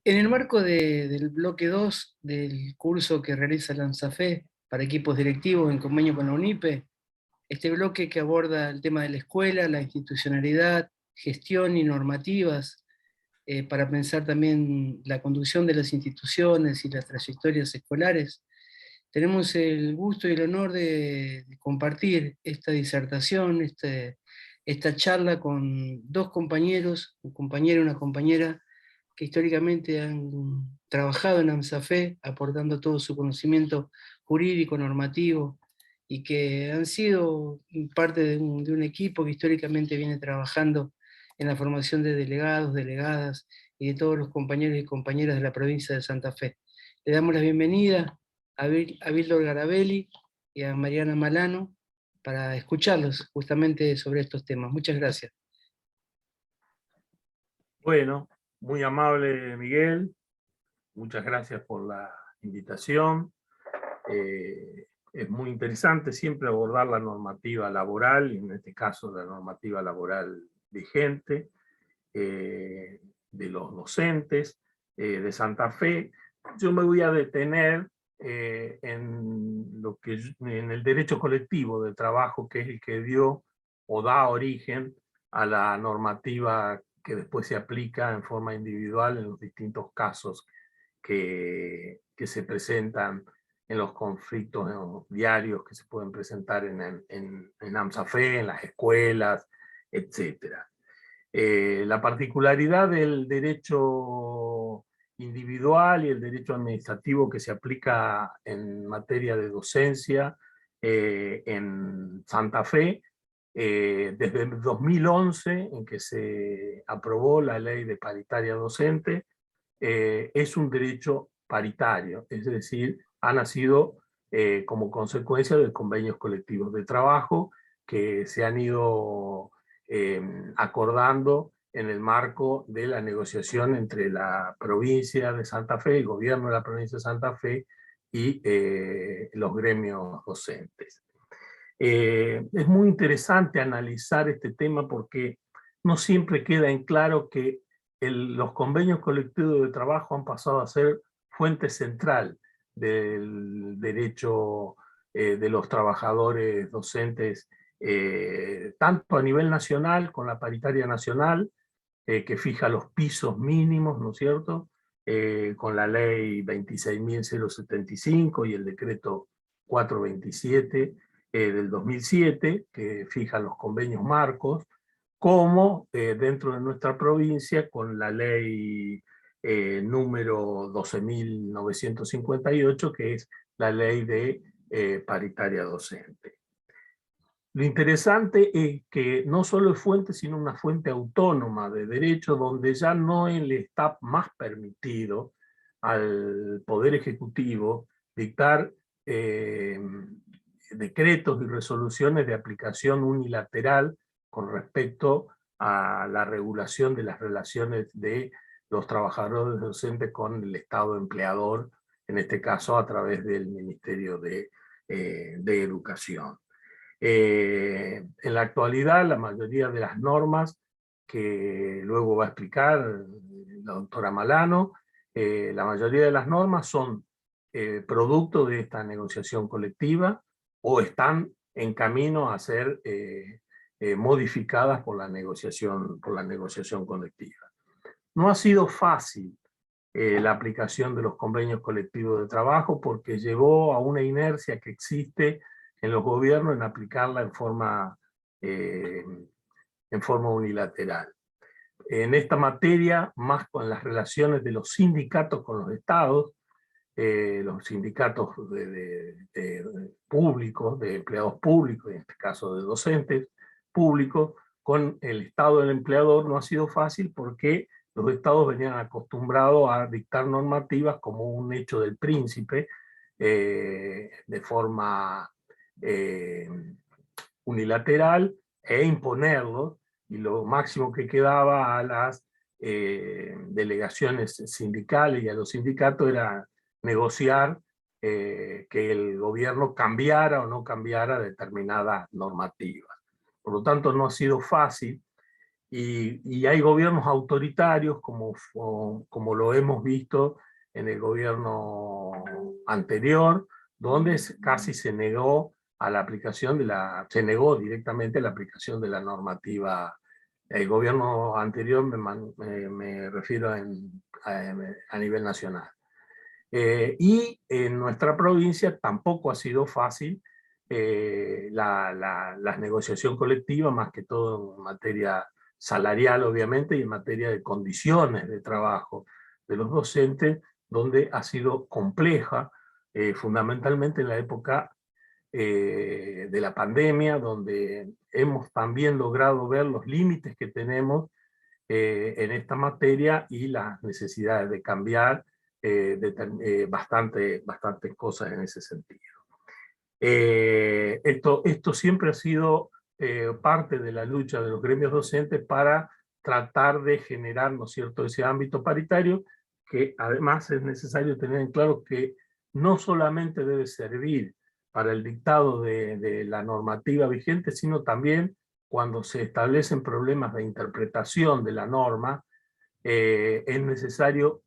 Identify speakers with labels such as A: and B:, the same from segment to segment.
A: En el marco del bloque 2 del curso que realiza la ANSAFE para equipos directivos en convenio con la UNIPE, este bloque que aborda el tema de la escuela, la institucionalidad, gestión y normativas, para pensar también la conducción de las instituciones y las trayectorias escolares, tenemos el gusto y el honor de compartir esta disertación, esta charla con dos compañeros, un compañero y una compañera que históricamente han trabajado en AMSAFE, aportando todo su conocimiento jurídico, normativo, y que han sido parte de un equipo que históricamente viene trabajando en la formación de delegados, delegadas y de todos los compañeros y compañeras de la provincia de Santa Fe. Le damos la bienvenida a Víctor Garabelli y a Mariana Malano para escucharlos justamente sobre estos temas. Muchas gracias.
B: Bueno, muy amable Miguel, muchas gracias por la invitación. Es muy interesante siempre abordar la normativa laboral, y en este caso la normativa laboral vigente, de los docentes de Santa Fe. Yo me voy a detener en el derecho colectivo de trabajo, que es el que dio o da origen a la normativa que después se aplica en forma individual en los distintos casos que se presentan en los conflictos diarios que se pueden presentar en AMSAFE, en las escuelas, etc. La particularidad del derecho individual y el derecho administrativo que se aplica en materia de docencia en Santa Fe, desde el 2011, en que se aprobó la ley de paritaria docente, es un derecho paritario, es decir, ha nacido como consecuencia de convenios colectivos de trabajo que se han ido acordando en el marco de la negociación entre la provincia de Santa Fe, el gobierno de la provincia de Santa Fe y los gremios docentes. Es muy interesante analizar este tema porque no siempre queda en claro que los convenios colectivos de trabajo han pasado a ser fuente central del derecho de los trabajadores docentes, tanto a nivel nacional, con la paritaria nacional, que fija los pisos mínimos, ¿no es cierto?, con la ley 26.075 y el decreto 427 del 2007, que fija los convenios marcos, como dentro de nuestra provincia con la ley número 12.958, que es la ley de paritaria docente. Lo interesante es que no solo es fuente, sino una fuente autónoma de derecho, donde ya no le está más permitido al Poder Ejecutivo dictar decretos y resoluciones de aplicación unilateral con respecto a la regulación de las relaciones de los trabajadores docentes con el Estado empleador, en este caso a través del Ministerio de Educación. En la actualidad, la mayoría de las normas, que luego va a explicar la doctora Malano, la mayoría de las normas son producto de esta negociación colectiva o están en camino a ser modificadas por la negociación colectiva. No ha sido fácil la aplicación de los convenios colectivos de trabajo porque llevó a una inercia que existe en los gobiernos en aplicarla en forma unilateral. En esta materia, más con las relaciones de los sindicatos con los estados, los sindicatos públicos, de empleados públicos, en este caso de docentes públicos, con el estado del empleador no ha sido fácil porque los estados venían acostumbrados a dictar normativas como un hecho del príncipe, de forma unilateral, e imponerlo, y lo máximo que quedaba a las delegaciones sindicales y a los sindicatos era negociar que el gobierno cambiara o no cambiara determinadas normativas. Por lo tanto, no ha sido fácil, Y hay gobiernos autoritarios, como lo hemos visto en el gobierno anterior, donde casi se negó a la aplicación se negó directamente la aplicación de la normativa. El gobierno anterior me refiero a nivel nacional. Y en nuestra provincia tampoco ha sido fácil la negociación colectiva, más que todo en materia salarial, obviamente, y en materia de condiciones de trabajo de los docentes, donde ha sido compleja, fundamentalmente en la época de la pandemia, donde hemos también logrado ver los límites que tenemos en esta materia y las necesidades de cambiar bastantes cosas en ese sentido. Esto siempre ha sido parte de la lucha de los gremios docentes para tratar de generar, ¿no es cierto?, ese ámbito paritario, que además es necesario tener en claro que no solamente debe servir para el dictado de la normativa vigente, sino también cuando se establecen problemas de interpretación de la norma, es necesario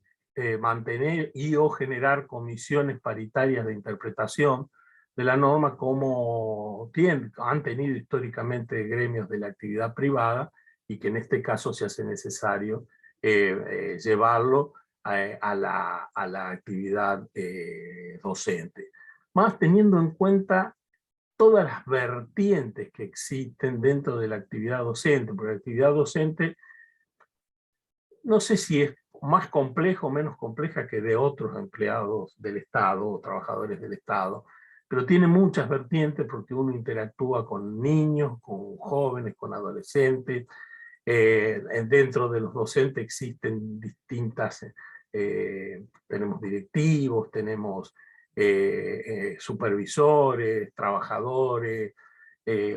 B: mantener y o generar comisiones paritarias de interpretación de la norma, como han tenido históricamente gremios de la actividad privada, y que en este caso se hace necesario llevarlo a la actividad docente. Más teniendo en cuenta todas las vertientes que existen dentro de la actividad docente, porque la actividad docente no sé si es más compleja o menos compleja que de otros empleados del Estado o trabajadores del Estado, pero tiene muchas vertientes porque uno interactúa con niños, con jóvenes, con adolescentes. Dentro de los docentes existen distintas, tenemos directivos, tenemos supervisores, trabajadores,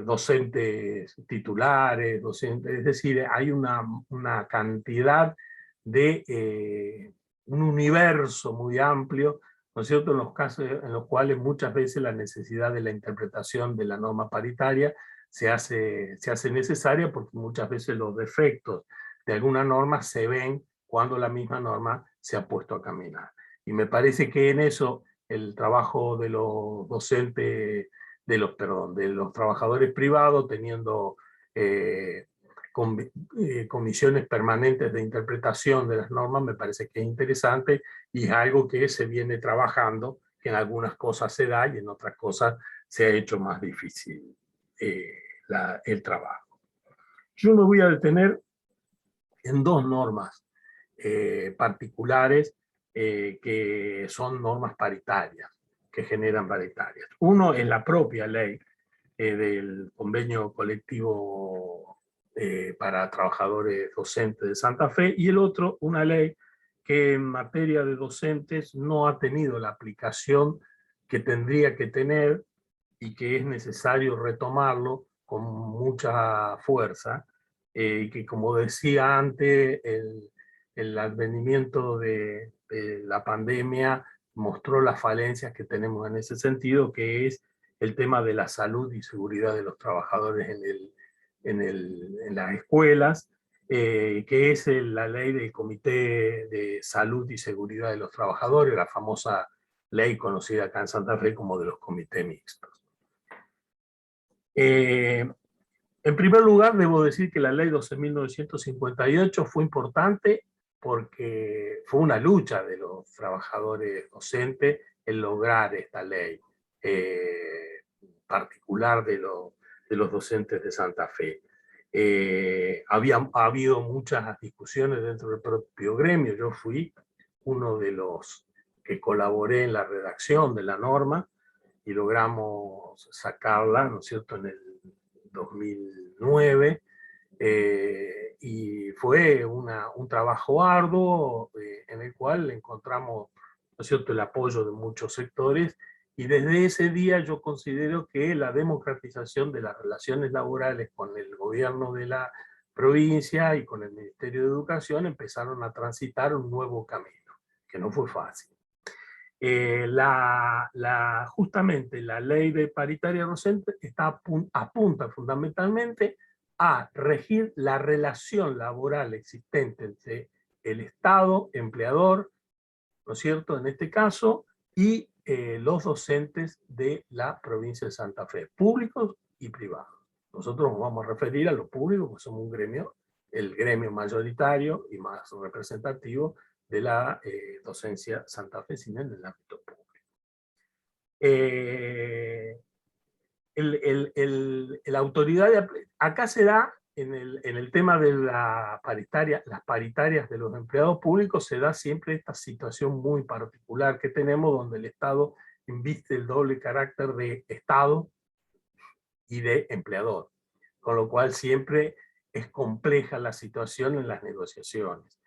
B: docentes titulares, docentes, es decir, hay una cantidad de un universo muy amplio, ¿no es cierto?, en los casos en los cuales muchas veces la necesidad de la interpretación de la norma paritaria se hace necesaria, porque muchas veces los defectos de alguna norma se ven cuando la misma norma se ha puesto a caminar. Y me parece que en eso el trabajo de los docentes, de los trabajadores privados, teniendo comisiones permanentes de interpretación de las normas, me parece que es interesante y es algo que se viene trabajando, que en algunas cosas se da y en otras cosas se ha hecho más difícil el trabajo. Yo me voy a detener en dos normas particulares que son normas paritarias, que generan paritarias. Uno es la propia ley del convenio colectivo para trabajadores docentes de Santa Fe, y el otro, una ley que en materia de docentes no ha tenido la aplicación que tendría que tener y que es necesario retomarlo con mucha fuerza, y que, como decía antes, el advenimiento de la pandemia mostró las falencias que tenemos en ese sentido, que es el tema de la salud y seguridad de los trabajadores en las escuelas, que es la ley del Comité de Salud y Seguridad de los Trabajadores, la famosa ley conocida acá en Santa Fe como de los comités mixtos. En primer lugar, debo decir que la ley 12.958 fue importante porque fue una lucha de los trabajadores docentes en lograr esta ley particular de los docentes de Santa Fe. Ha habido muchas discusiones dentro del propio gremio. Yo fui uno de los que colaboré en la redacción de la norma y logramos sacarla, ¿no es cierto?, en el 2009, y fue un trabajo arduo en el cual encontramos, ¿no es cierto?, el apoyo de muchos sectores, y desde ese día yo considero que la democratización de las relaciones laborales con el gobierno de la provincia y con el Ministerio de Educación empezaron a transitar un nuevo camino, que no fue fácil. Justamente la ley de paritaria docente apunta fundamentalmente a regir la relación laboral existente entre el Estado, empleador, ¿no es cierto?, en este caso, y los docentes de la provincia de Santa Fe, públicos y privados. Nosotros nos vamos a referir a los públicos, porque somos un gremio, el gremio mayoritario y más representativo de la docencia santafesina en el ámbito público. La autoridad, acá se da, en el tema de la paritaria, las paritarias de los empleados públicos, se da siempre esta situación muy particular que tenemos, donde el Estado inviste el doble carácter de Estado y de empleador, con lo cual siempre es compleja la situación en las negociaciones.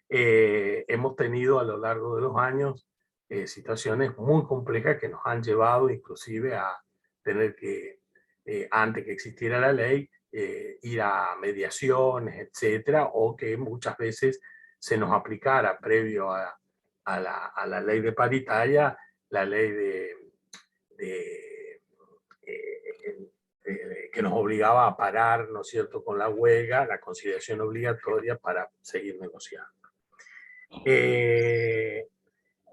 B: Hemos tenido a lo largo de los años situaciones muy complejas que nos han llevado inclusive a tener que, antes que existiera la ley, ir a mediaciones, etcétera, o que muchas veces se nos aplicara previo a la ley de paritaria, la ley que nos obligaba a parar, ¿no es cierto?, con la huelga, la conciliación obligatoria para seguir negociando.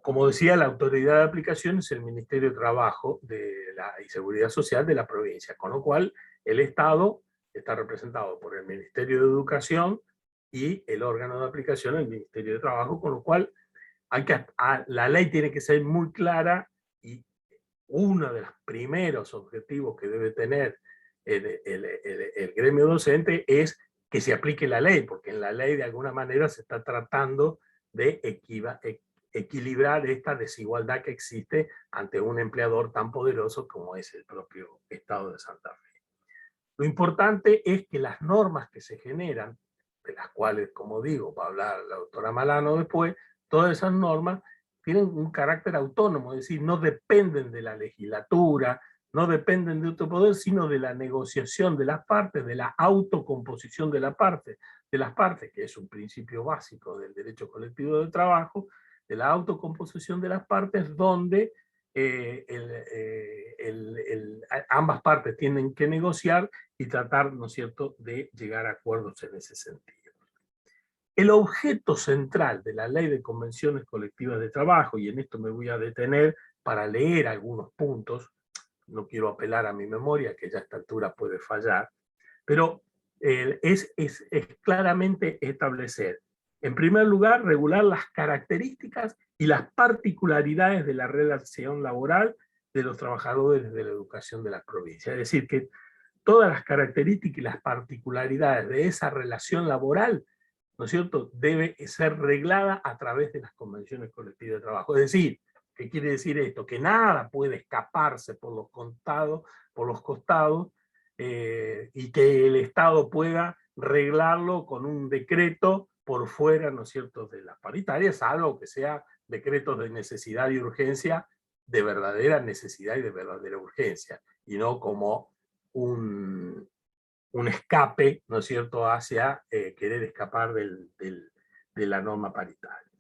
B: Como decía, la autoridad de aplicación es el Ministerio de Trabajo y Seguridad Social de la provincia, con lo cual el Estado está representado por el Ministerio de Educación y el órgano de aplicación, el Ministerio de Trabajo, con lo cual la ley tiene que ser muy clara, y uno de los primeros objetivos que debe tener el gremio docente es que se aplique la ley, porque en la ley de alguna manera se está tratando de equilibrar esta desigualdad que existe ante un empleador tan poderoso como es el propio Estado de Santa Fe. Lo importante es que las normas que se generan, de las cuales, como digo, va a hablar la doctora Malano después, todas esas normas tienen un carácter autónomo, es decir, no dependen de la legislatura, no dependen de otro poder, sino de la negociación de las partes, de la autocomposición de las partes, que es un principio básico del derecho colectivo del trabajo, de la autocomposición de las partes, donde ambas partes tienen que negociar y tratar, ¿no es cierto?, de llegar a acuerdos en ese sentido. El objeto central de la Ley de Convenciones Colectivas de Trabajo, y en esto me voy a detener para leer algunos puntos, no quiero apelar a mi memoria, que ya a esta altura puede fallar, pero es claramente establecer, en primer lugar, regular las características y las particularidades de la relación laboral de los trabajadores de la educación de la provincia. Es decir, que todas las características y las particularidades de esa relación laboral, ¿no es cierto?, debe ser reglada a través de las convenciones colectivas de trabajo. Es decir, ¿qué quiere decir esto? Que nada puede escaparse por los costados, y que el Estado pueda reglarlo con un decreto por fuera, ¿no es cierto?, de las paritarias, salvo que sea decretos de necesidad y urgencia, de verdadera necesidad y de verdadera urgencia, y no como un escape, ¿no es cierto?, hacia querer escapar de la norma paritaria.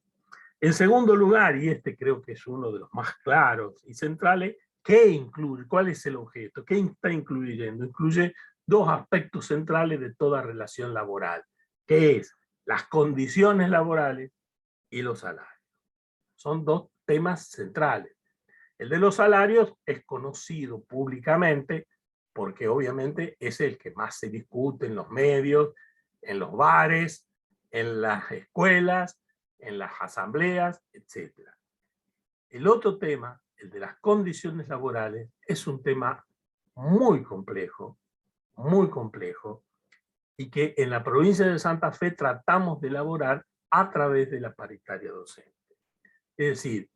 B: En segundo lugar, y este creo que es uno de los más claros y centrales, ¿qué incluye? ¿Cuál es el objeto? ¿Qué está incluyendo? Incluye dos aspectos centrales de toda relación laboral, que es las condiciones laborales y los salarios. Son dos temas centrales. El de los salarios es conocido públicamente porque obviamente es el que más se discute en los medios, en los bares, en las escuelas, en las asambleas, etc. El otro tema, el de las condiciones laborales, es un tema muy complejo, y que en la provincia de Santa Fe tratamos de elaborar a través de la paritaria docente. Es decir,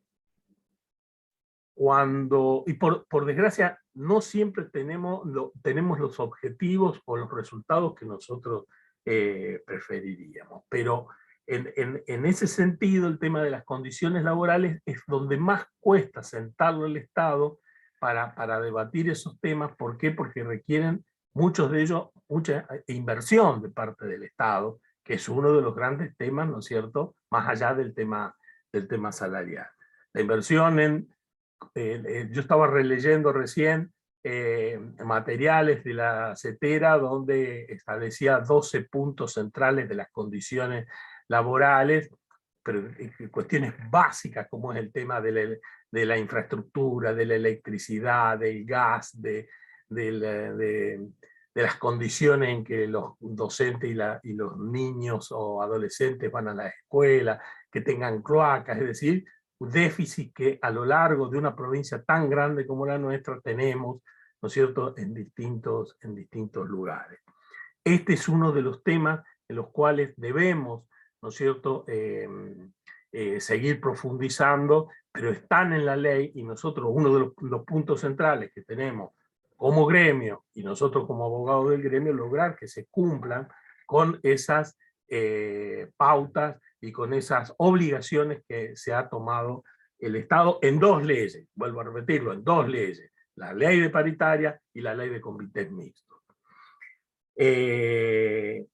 B: y por desgracia, no siempre tenemos los objetivos o los resultados que nosotros preferiríamos, pero en ese sentido, el tema de las condiciones laborales es donde más cuesta sentarlo el Estado para debatir esos temas. ¿Por qué? Porque requieren, muchos de ellos, mucha inversión de parte del Estado, que es uno de los grandes temas, ¿no es cierto?, más allá del tema salarial. La inversión yo estaba releyendo recién materiales de la CETERA, donde establecía 12 puntos centrales de las condiciones laborales, pero cuestiones básicas como es el tema de la infraestructura, de la electricidad, del gas, de las condiciones en que los docentes y los niños o adolescentes van a la escuela, que tengan cloacas, es decir, un déficit que a lo largo de una provincia tan grande como la nuestra tenemos, ¿no es cierto?, en distintos lugares. Este es uno de los temas en los cuales debemos, ¿no es cierto?, seguir profundizando, pero están en la ley, y nosotros, uno de los puntos centrales que tenemos como gremio, y nosotros como abogados del gremio, lograr que se cumplan con esas pautas y con esas obligaciones que se ha tomado el Estado en 2 leyes, vuelvo a repetirlo, en 2 leyes, la ley de paritaria y la ley de comités mixtos. E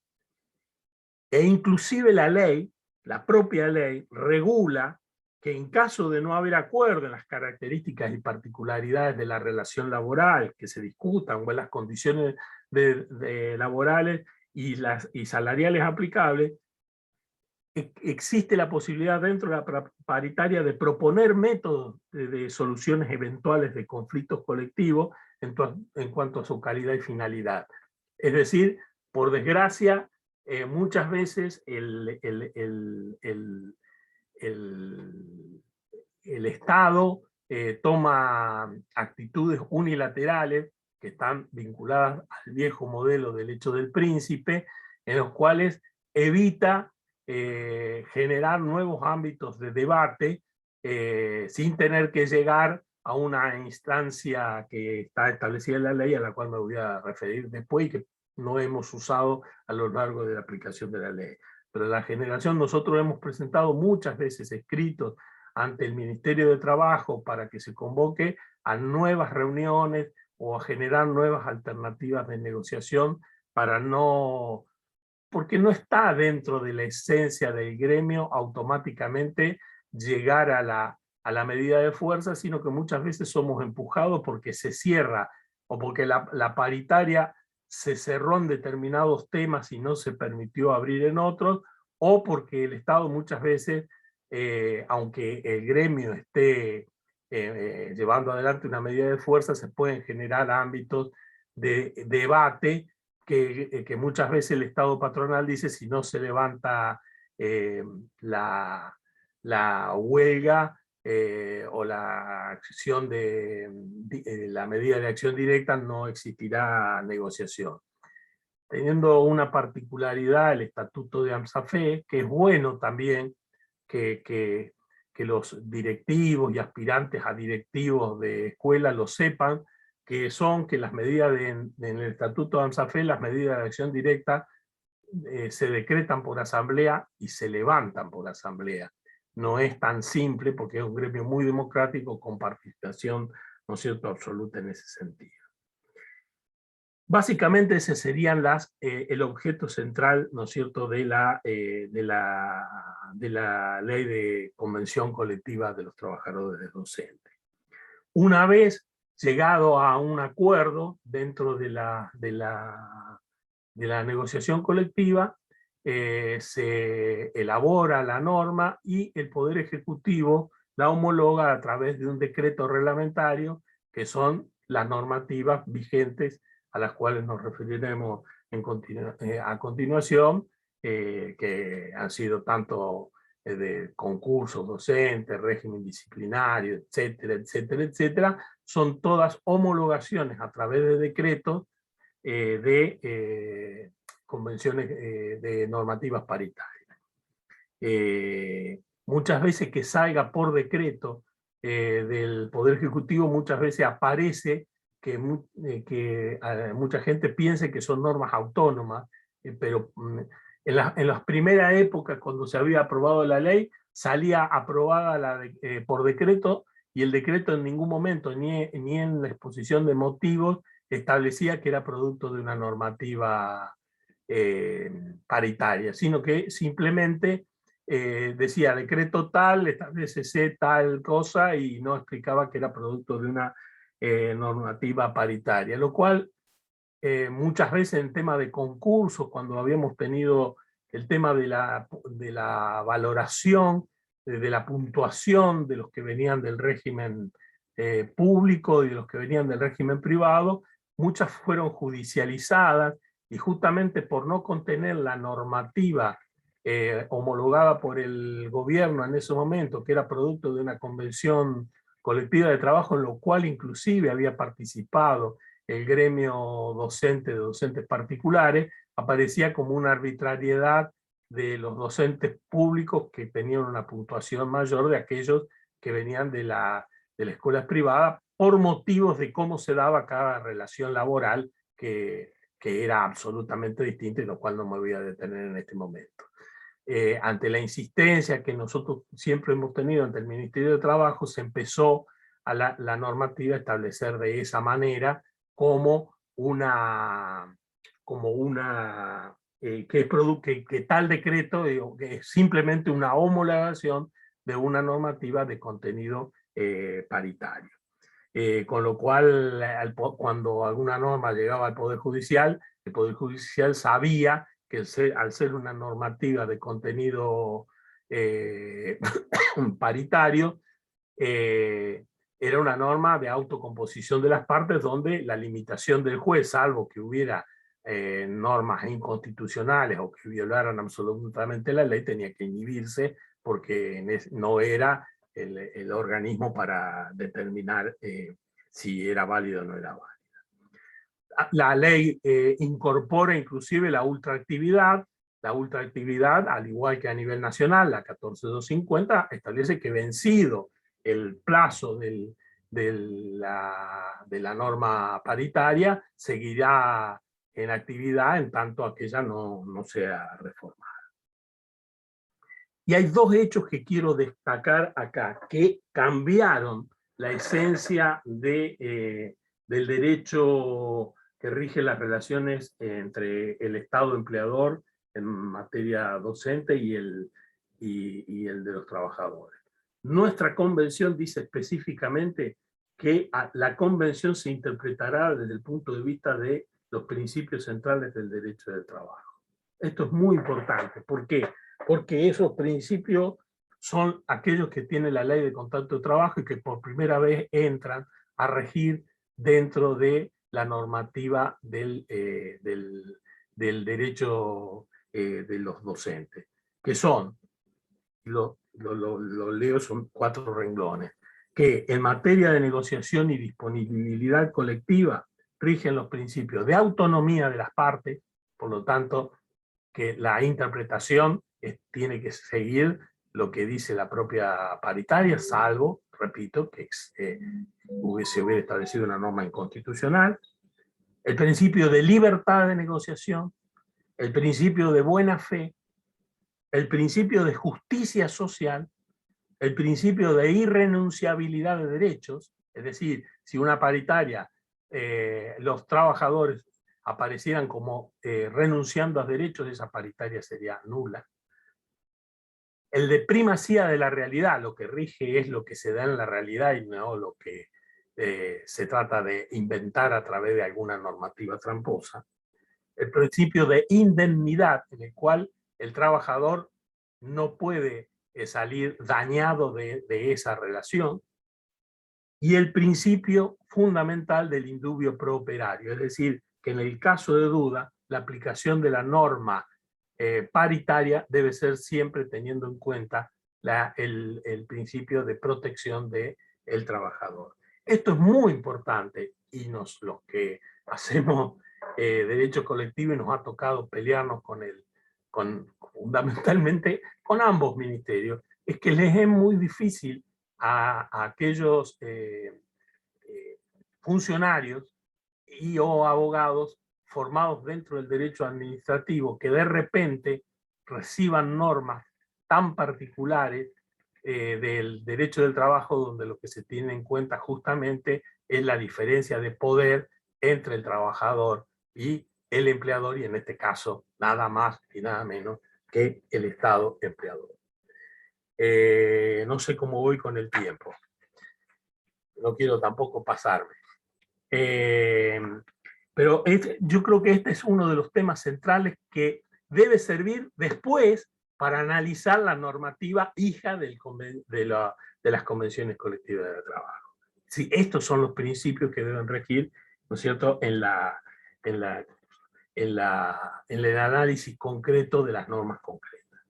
B: inclusive la propia ley, regula que en caso de no haber acuerdo en las características y particularidades de la relación laboral que se discutan o en las condiciones laborales y salariales aplicables, existe la posibilidad dentro de la paritaria de proponer métodos de soluciones eventuales de conflictos colectivos en cuanto a su calidad y finalidad. Es decir, por desgracia, muchas veces el Estado toma actitudes unilaterales que están vinculadas al viejo modelo del hecho del príncipe, en los cuales evita generar nuevos ámbitos de debate sin tener que llegar a una instancia que está establecida en la ley, a la cual me voy a referir después y que no hemos usado a lo largo de la aplicación de la ley. Pero la generación, nosotros hemos presentado muchas veces escritos ante el Ministerio de Trabajo para que se convoque a nuevas reuniones o a generar nuevas alternativas de negociación para no... porque no está dentro de la esencia del gremio automáticamente llegar a la medida de fuerza, sino que muchas veces somos empujados porque se cierra o porque la paritaria se cerró en determinados temas y no se permitió abrir en otros, o porque el Estado muchas veces, aunque el gremio esté llevando adelante una medida de fuerza, se pueden generar ámbitos de debate que muchas veces el Estado patronal dice si no se levanta la huelga o la acción la medida de acción directa, no existirá negociación. Teniendo una particularidad el Estatuto de AMSAFE, que es bueno también que los directivos y aspirantes a directivos de escuela lo sepan, que son que las medidas en el Estatuto de AMSAFE, las medidas de acción directa, se decretan por asamblea y se levantan por asamblea. No es tan simple porque es un gremio muy democrático con participación, ¿no es cierto?, absoluta en ese sentido. Básicamente ese serían el objeto central, ¿no es cierto?, de la ley de convención colectiva de los trabajadores docentes. Una vez llegado a un acuerdo dentro de la negociación colectiva, se elabora la norma y el Poder Ejecutivo la homologa a través de un decreto reglamentario, que son las normativas vigentes a las cuales nos referiremos a continuación, que han sido tanto de concursos docentes, régimen disciplinario, etcétera, etcétera, etcétera. Son todas homologaciones a través de decretos de convenciones de normativas paritarias. Muchas veces que salga por decreto del Poder Ejecutivo, muchas veces aparece que mucha gente piense que son normas autónomas, pero en las primeras épocas, cuando se había aprobado la ley, salía aprobada por decreto, y el decreto en ningún momento, ni en la exposición de motivos, establecía que era producto de una normativa paritaria, sino que simplemente decía decreto tal, establece tal cosa, y no explicaba que era producto de una normativa paritaria, lo cual muchas veces en tema de concursos, cuando habíamos tenido el tema de la valoración, de la puntuación de los que venían del régimen público y de los que venían del régimen privado, muchas fueron judicializadas y justamente por no contener la normativa homologada por el gobierno en ese momento, que era producto de una convención colectiva de trabajo, en lo cual inclusive había participado el gremio docente de docentes particulares, aparecía como una arbitrariedad de los docentes públicos que tenían una puntuación mayor de aquellos que venían de las escuelas privadas por motivos de cómo se daba cada relación laboral que era absolutamente distinta y lo cual no me voy a detener en este momento. Ante la insistencia que nosotros siempre hemos tenido ante el Ministerio de Trabajo, se empezó a la normativa a establecer de esa manera como que tal decreto que es simplemente una homologación de una normativa de contenido paritario. Con lo cual, cuando alguna norma llegaba al Poder Judicial, el Poder Judicial sabía que al ser una normativa de contenido paritario, era una norma de autocomposición de las partes donde la limitación del juez, salvo que hubiera normas inconstitucionales o que violaran absolutamente la ley, tenía que inhibirse porque no era el organismo para determinar si era válido o no era válido. La ley incorpora inclusive la ultraactividad. La ultraactividad, al igual que a nivel nacional, la 14250, establece que vencido el plazo de la norma paritaria, seguirá en actividad en tanto aquella no sea reformada. Y hay dos hechos que quiero destacar acá, que cambiaron la esencia del derecho que rige las relaciones entre el Estado empleador en materia docente y el de los trabajadores. Nuestra convención dice específicamente que la convención se interpretará desde el punto de vista de los principios centrales del derecho del trabajo. Esto es muy importante. ¿Por qué? Porque esos principios son aquellos que tiene la ley de contrato de trabajo y que por primera vez entran a regir dentro de la normativa del derecho de los docentes, que son, lo leo, son 4 renglones, que en materia de negociación y disponibilidad colectiva rigen los principios de autonomía de las partes, por lo tanto, que la interpretación tiene que seguir lo que dice la propia paritaria, salvo, repito, que se hubiera establecido una norma inconstitucional. El principio de libertad de negociación, el principio de buena fe, el principio de justicia social, el principio de irrenunciabilidad de derechos, es decir, si una paritaria, los trabajadores aparecieran como renunciando a derechos, esa paritaria sería nula. El de primacía de la realidad, lo que rige es lo que se da en la realidad y no lo que se trata de inventar a través de alguna normativa tramposa. El principio de indemnidad, en el cual el trabajador no puede salir dañado de esa relación. Y el principio fundamental del indubio pro operario, es decir, que en el caso de duda, la aplicación de la norma paritaria debe ser siempre teniendo en cuenta el principio de protección del trabajador. Esto es muy importante y los que hacemos derecho colectivo y nos ha tocado pelearnos fundamentalmente con ambos ministerios, es que les es muy difícil a aquellos funcionarios y o abogados formados dentro del derecho administrativo que de repente reciban normas tan particulares del derecho del trabajo, donde lo que se tiene en cuenta justamente es la diferencia de poder entre el trabajador y el empleador, y en este caso nada más y nada menos que el Estado empleador. No sé cómo voy con el tiempo. No quiero tampoco pasarme. Pero yo creo que este es uno de los temas centrales que debe servir después para analizar la normativa hija de las convenciones colectivas de trabajo. Sí, estos son los principios que deben regir, ¿no es cierto?, en el análisis concreto de las normas concretas.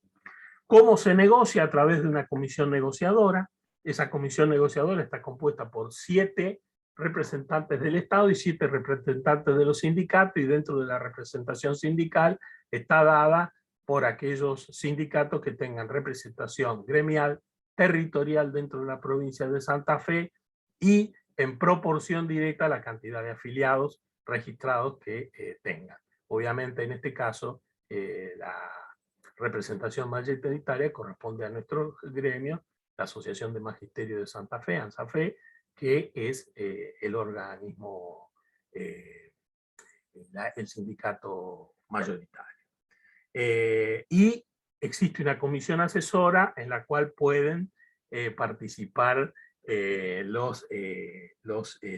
B: ¿Cómo se negocia? A través de una comisión negociadora. Esa comisión negociadora está compuesta por 7 representantes del Estado y 7 representantes de los sindicatos, y dentro de la representación sindical está dada por aquellos sindicatos que tengan representación gremial, territorial dentro de la provincia de Santa Fe y en proporción directa a la cantidad de afiliados registrados que tengan. Obviamente en este caso la representación mayoritaria corresponde a nuestro gremio, la Asociación de Magisterio de Santa Fe, ANSAFE, que es el organismo, el sindicato mayoritario. Y existe una comisión asesora en la cual pueden participar los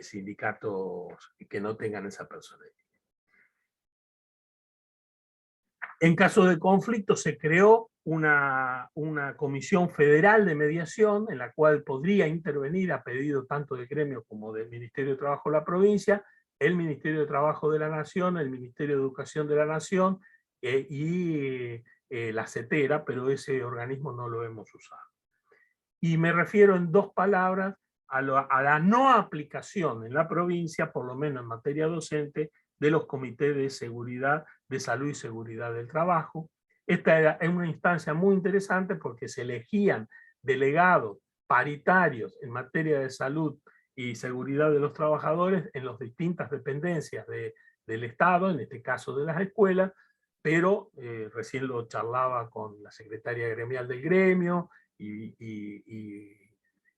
B: sindicatos que no tengan esa personalidad. En caso de conflicto se creó una comisión federal de mediación en la cual podría intervenir a pedido tanto del gremio como del Ministerio de Trabajo de la provincia, el Ministerio de Trabajo de la Nación, el Ministerio de Educación de la Nación y la CETERA, pero ese organismo no lo hemos usado. Y me refiero en 2 palabras a la no aplicación en la provincia, por lo menos en materia docente, de los comités de seguridad, de salud y seguridad del trabajo. Esta era una instancia muy interesante porque se elegían delegados paritarios en materia de salud y seguridad de los trabajadores en las distintas dependencias del Estado, en este caso de las escuelas, pero recién lo charlaba con la secretaria gremial del gremio y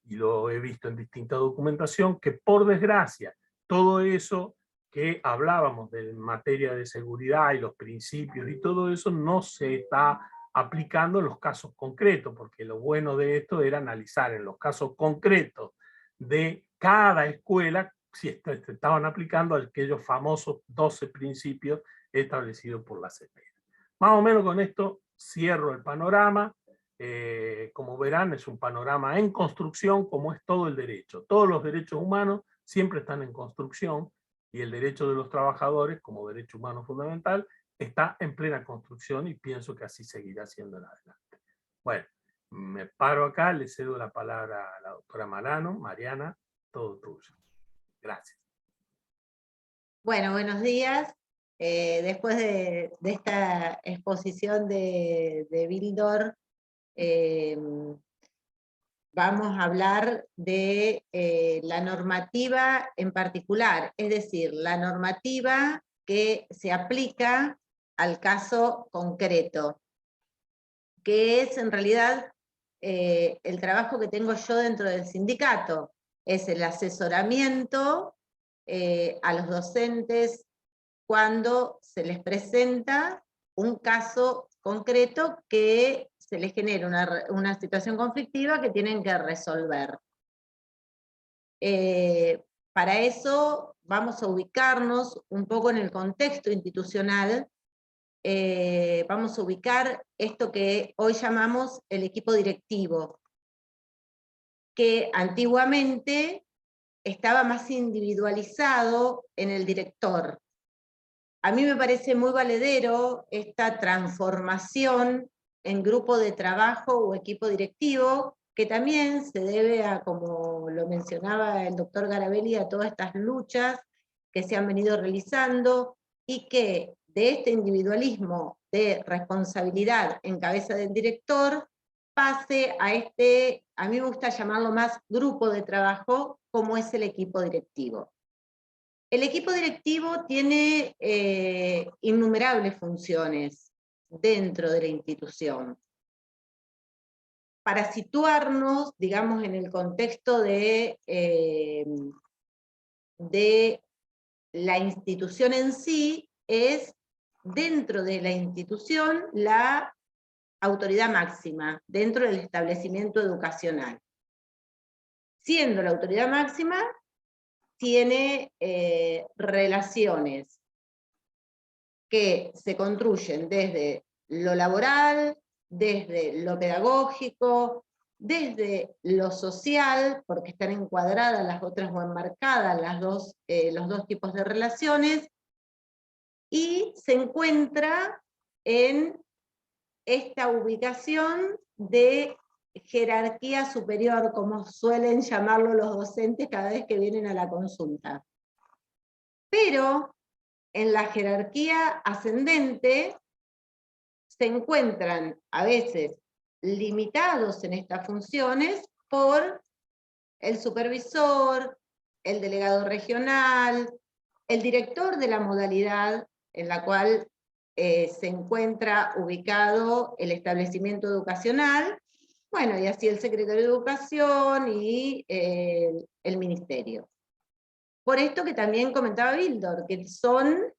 B: lo he visto en distinta documentación, que por desgracia todo eso que hablábamos de materia de seguridad y los principios y todo eso no se está aplicando en los casos concretos, porque lo bueno de esto era analizar en los casos concretos de cada escuela si estaban aplicando aquellos famosos 12 principios establecidos por la CETERA. Más o menos con esto cierro el panorama. Como verán, es un panorama en construcción, como es todo el derecho. Todos los derechos humanos siempre están en construcción, y el derecho de los trabajadores, como derecho humano fundamental, está en plena construcción, y pienso que así seguirá siendo en adelante. Bueno, me paro acá, le cedo la palabra a la doctora Mariana, todo tuyo. Gracias.
C: Bueno, buenos días. Después de esta exposición de Bildor, vamos a hablar de la normativa en particular, es decir, la normativa que se aplica al caso concreto, que es en realidad el trabajo que tengo yo dentro del sindicato, es el asesoramiento a los docentes cuando se les presenta un caso concreto que se les genera una situación conflictiva que tienen que resolver. Para eso vamos a ubicarnos un poco en el contexto institucional, vamos a ubicar esto que hoy llamamos el equipo directivo, que antiguamente estaba más individualizado en el director. A mí me parece muy valedero esta transformación en grupo de trabajo o equipo directivo, que también se debe a, como lo mencionaba el doctor Garabelli, a todas estas luchas que se han venido realizando, y que de este individualismo de responsabilidad en cabeza del director, pase a a mí me gusta llamarlo más grupo de trabajo, como es el equipo directivo. El equipo directivo tiene innumerables funciones dentro de la institución. Para situarnos, digamos, en el contexto de la institución en sí, es dentro de la institución la autoridad máxima, dentro del establecimiento educacional. Siendo la autoridad máxima tiene relaciones que se construyen desde lo laboral, desde lo pedagógico, desde lo social, porque están encuadradas las otras o enmarcadas los dos tipos de relaciones, y se encuentra en esta ubicación de jerarquía superior, como suelen llamarlo los docentes cada vez que vienen a la consulta. Pero en la jerarquía ascendente se encuentran a veces limitados en estas funciones por el supervisor, el delegado regional, el director de la modalidad en la cual se encuentra ubicado el establecimiento educacional, bueno, y así el secretario de Educación y el ministerio. Por esto que también comentaba Bildor, que son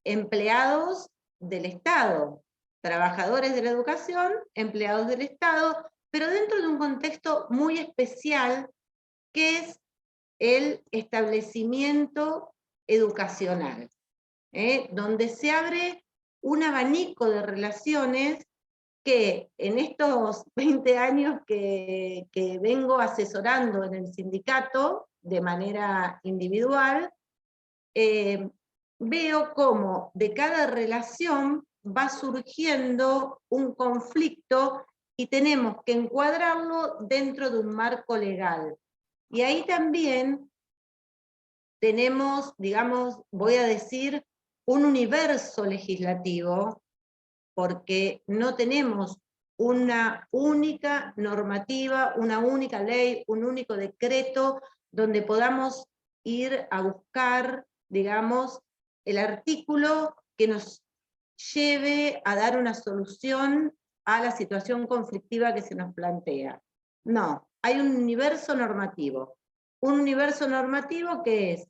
C: empleados del Estado, trabajadores de la educación, empleados del Estado, pero dentro de un contexto muy especial, que es el establecimiento educacional, donde se abre un abanico de relaciones que en estos 20 años que vengo asesorando en el sindicato de manera individual, veo cómo de cada relación va surgiendo un conflicto y tenemos que encuadrarlo dentro de un marco legal. Y ahí también tenemos, digamos, voy a decir, un universo legislativo, porque no tenemos una única normativa, una única ley, un único decreto donde podamos ir a buscar, digamos, el artículo que nos lleve a dar una solución a la situación conflictiva que se nos plantea. No, hay un universo normativo que es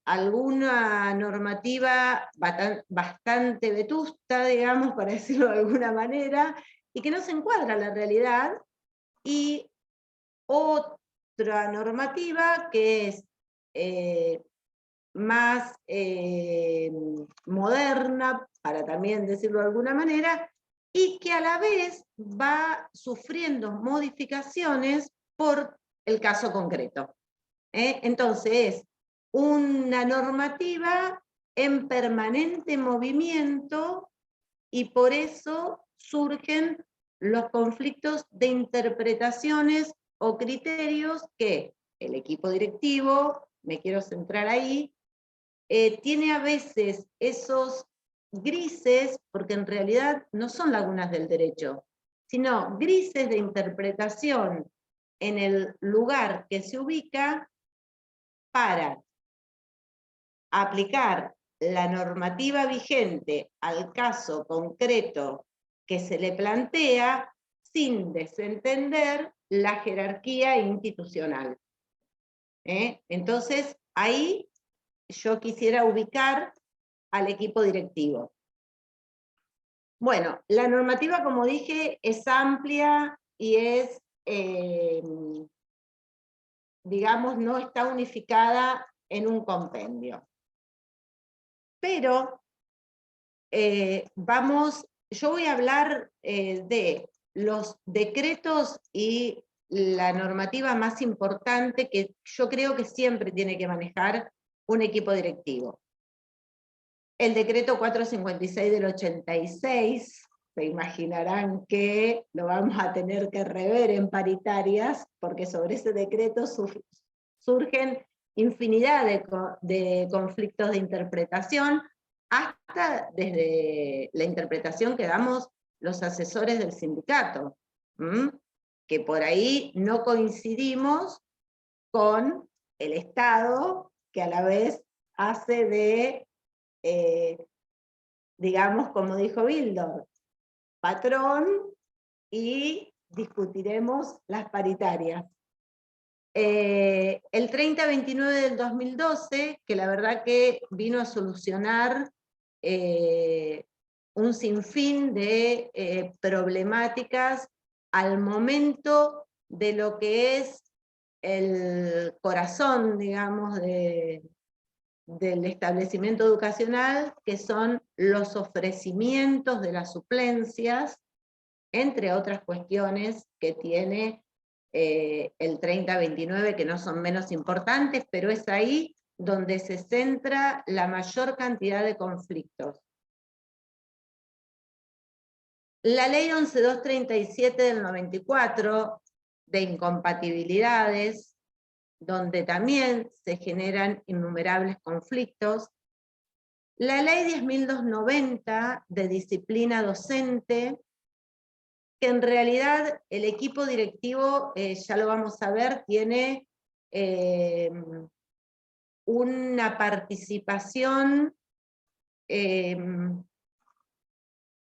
C: alguna normativa bastante vetusta, digamos, para decirlo de alguna manera, y que no se encuadra a la realidad, y otra normativa que es más moderna, para también decirlo de alguna manera, y que a la vez va sufriendo modificaciones por el caso concreto. Entonces es una normativa en permanente movimiento, y por eso surgen los conflictos de interpretaciones o criterios que el equipo directivo, me quiero centrar ahí, tiene a veces esos grises, porque en realidad no son lagunas del derecho, sino grises de interpretación en el lugar que se ubica para aplicar la normativa vigente al caso concreto que se le plantea sin desentender la jerarquía institucional. Entonces, ahí yo quisiera ubicar al equipo directivo. Bueno, la normativa, como dije, es amplia y es, digamos, no está unificada en un compendio. Pero yo voy a hablar de los decretos y la normativa más importante que yo creo que siempre tiene que manejar un equipo directivo. El decreto 456 del 86, se imaginarán que lo vamos a tener que rever en paritarias, porque sobre ese decreto surgen infinidad de conflictos de interpretación, hasta desde la interpretación que damos los asesores del sindicato, que por ahí no coincidimos con el Estado, que a la vez hace de, digamos, como dijo Bildor, patrón, y discutiremos las paritarias. El 3029 del 2012, que la verdad que vino a solucionar un sinfín de problemáticas al momento de lo que es el corazón, digamos, del establecimiento educacional, que son los ofrecimientos de las suplencias, entre otras cuestiones que tiene el 3029, que no son menos importantes, pero es ahí donde se centra la mayor cantidad de conflictos. La ley 11237 del 94, de incompatibilidades, donde también se generan innumerables conflictos. La ley 10.290 de disciplina docente, que en realidad el equipo directivo, ya lo vamos a ver, tiene una participación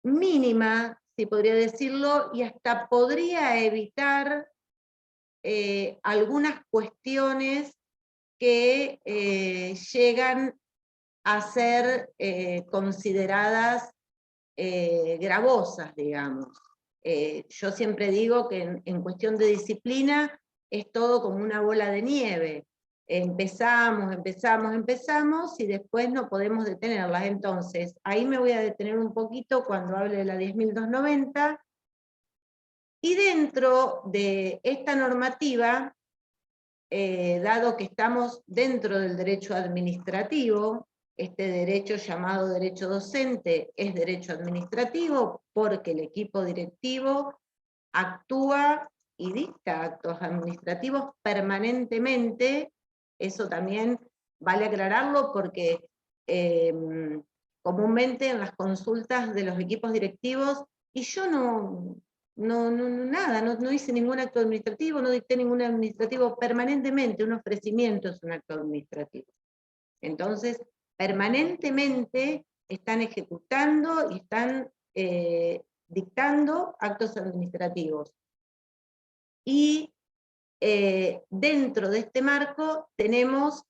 C: mínima, si podría decirlo, y hasta podría evitar algunas cuestiones que llegan a ser consideradas gravosas, digamos. Yo siempre digo que en cuestión de disciplina es todo como una bola de nieve. Empezamos y después no podemos detenerlas. Entonces, ahí me voy a detener un poquito cuando hable de la 10.290. Y dentro de esta normativa, dado que estamos dentro del derecho administrativo, este derecho llamado derecho docente es derecho administrativo porque el equipo directivo actúa y dicta actos administrativos permanentemente. Eso también vale aclararlo porque comúnmente en las consultas de los equipos directivos, y yo no hice ningún acto administrativo, no dicté ningún administrativo, permanentemente un ofrecimiento es un acto administrativo. Entonces, permanentemente están ejecutando y están dictando actos administrativos. Y dentro de este marco tenemos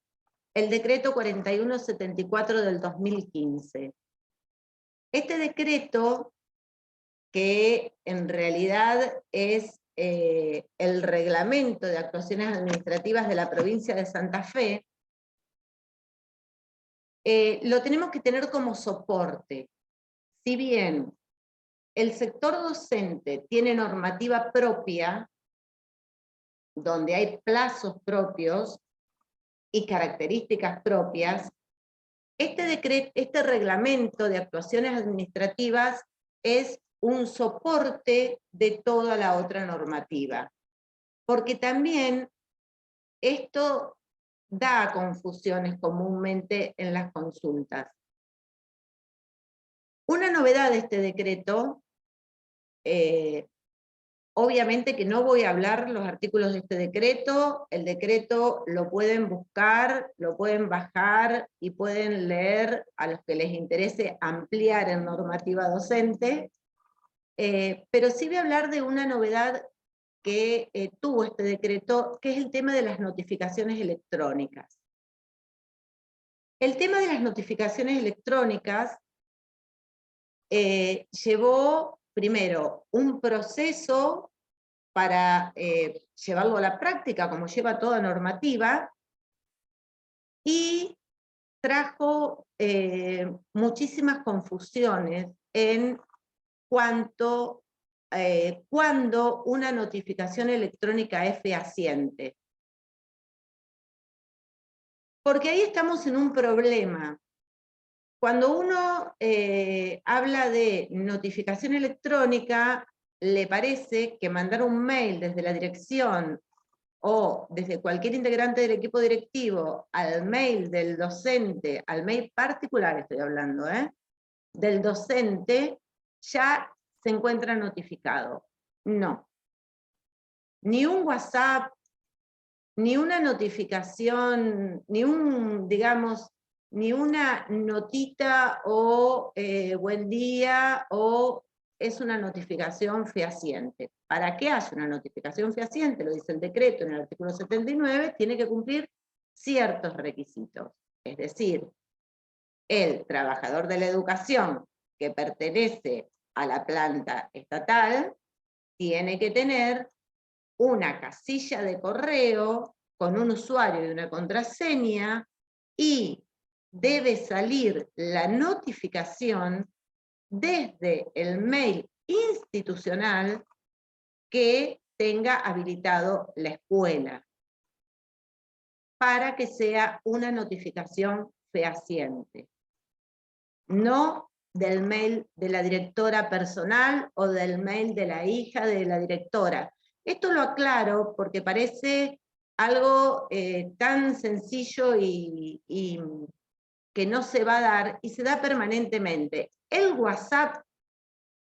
C: el decreto 4174 del 2015. Este decreto, que en realidad es el reglamento de actuaciones administrativas de la provincia de Santa Fe, lo tenemos que tener como soporte. Si bien el sector docente tiene normativa propia, donde hay plazos propios y características propias, este reglamento de actuaciones administrativas es un soporte de toda la otra normativa. Porque también esto da confusiones comúnmente en las consultas. Una novedad de este decreto, obviamente que no voy a hablar los artículos de este decreto, el decreto lo pueden buscar, lo pueden bajar y pueden leer a los que les interese ampliar en normativa docente, pero sí voy a hablar de una novedad que tuvo este decreto, que es el tema de las notificaciones electrónicas. El tema de las notificaciones electrónicas llevó primero un proceso para llevarlo a la práctica, como lleva toda normativa, y trajo muchísimas confusiones en cuanto cuando una notificación electrónica es fehaciente. Porque ahí estamos en un problema. Cuando uno habla de notificación electrónica, le parece que mandar un mail desde la dirección o desde cualquier integrante del equipo directivo al mail del docente, al mail particular estoy hablando, del docente, ya se encuentra notificado. No. Ni un WhatsApp, ni una notificación, ni una notita o buen día, o es una notificación fehaciente. Para que haya una notificación fehaciente, lo dice el decreto en el artículo 79, tiene que cumplir ciertos requisitos. Es decir, el trabajador de la educación que pertenece a la planta estatal tiene que tener una casilla de correo con un usuario y una contraseña, y debe salir la notificación desde el mail institucional que tenga habilitado la escuela, para que sea una notificación fehaciente. No del mail de la directora personal o del mail de la hija de la directora. Esto lo aclaro porque parece algo tan sencillo y que no se va a dar, y se da permanentemente. El WhatsApp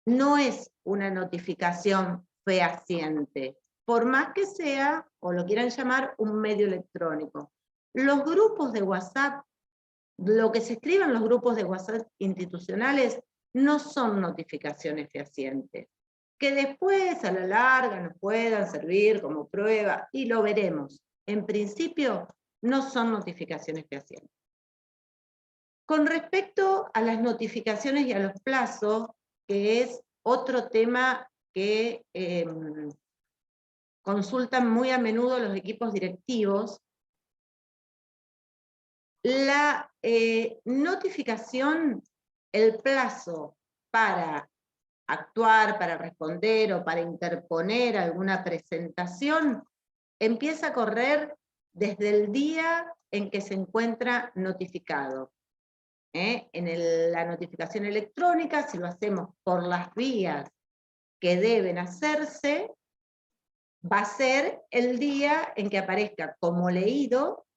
C: no es una notificación fehaciente, por más que sea, o lo quieran llamar, un medio electrónico. Los grupos de WhatsApp, lo que se escribe en los grupos de WhatsApp institucionales, no son notificaciones fehacientes, que después a la larga nos puedan servir como prueba, y lo veremos. En principio, no son notificaciones fehacientes. Con respecto a las notificaciones y a los plazos, que es otro tema que consultan muy a menudo los equipos directivos, la notificación, el plazo para actuar, para responder o para interponer alguna presentación, empieza a correr desde el día en que se encuentra notificado. En la notificación electrónica, si lo hacemos por las vías que deben hacerse, va a ser el día en que aparezca como leído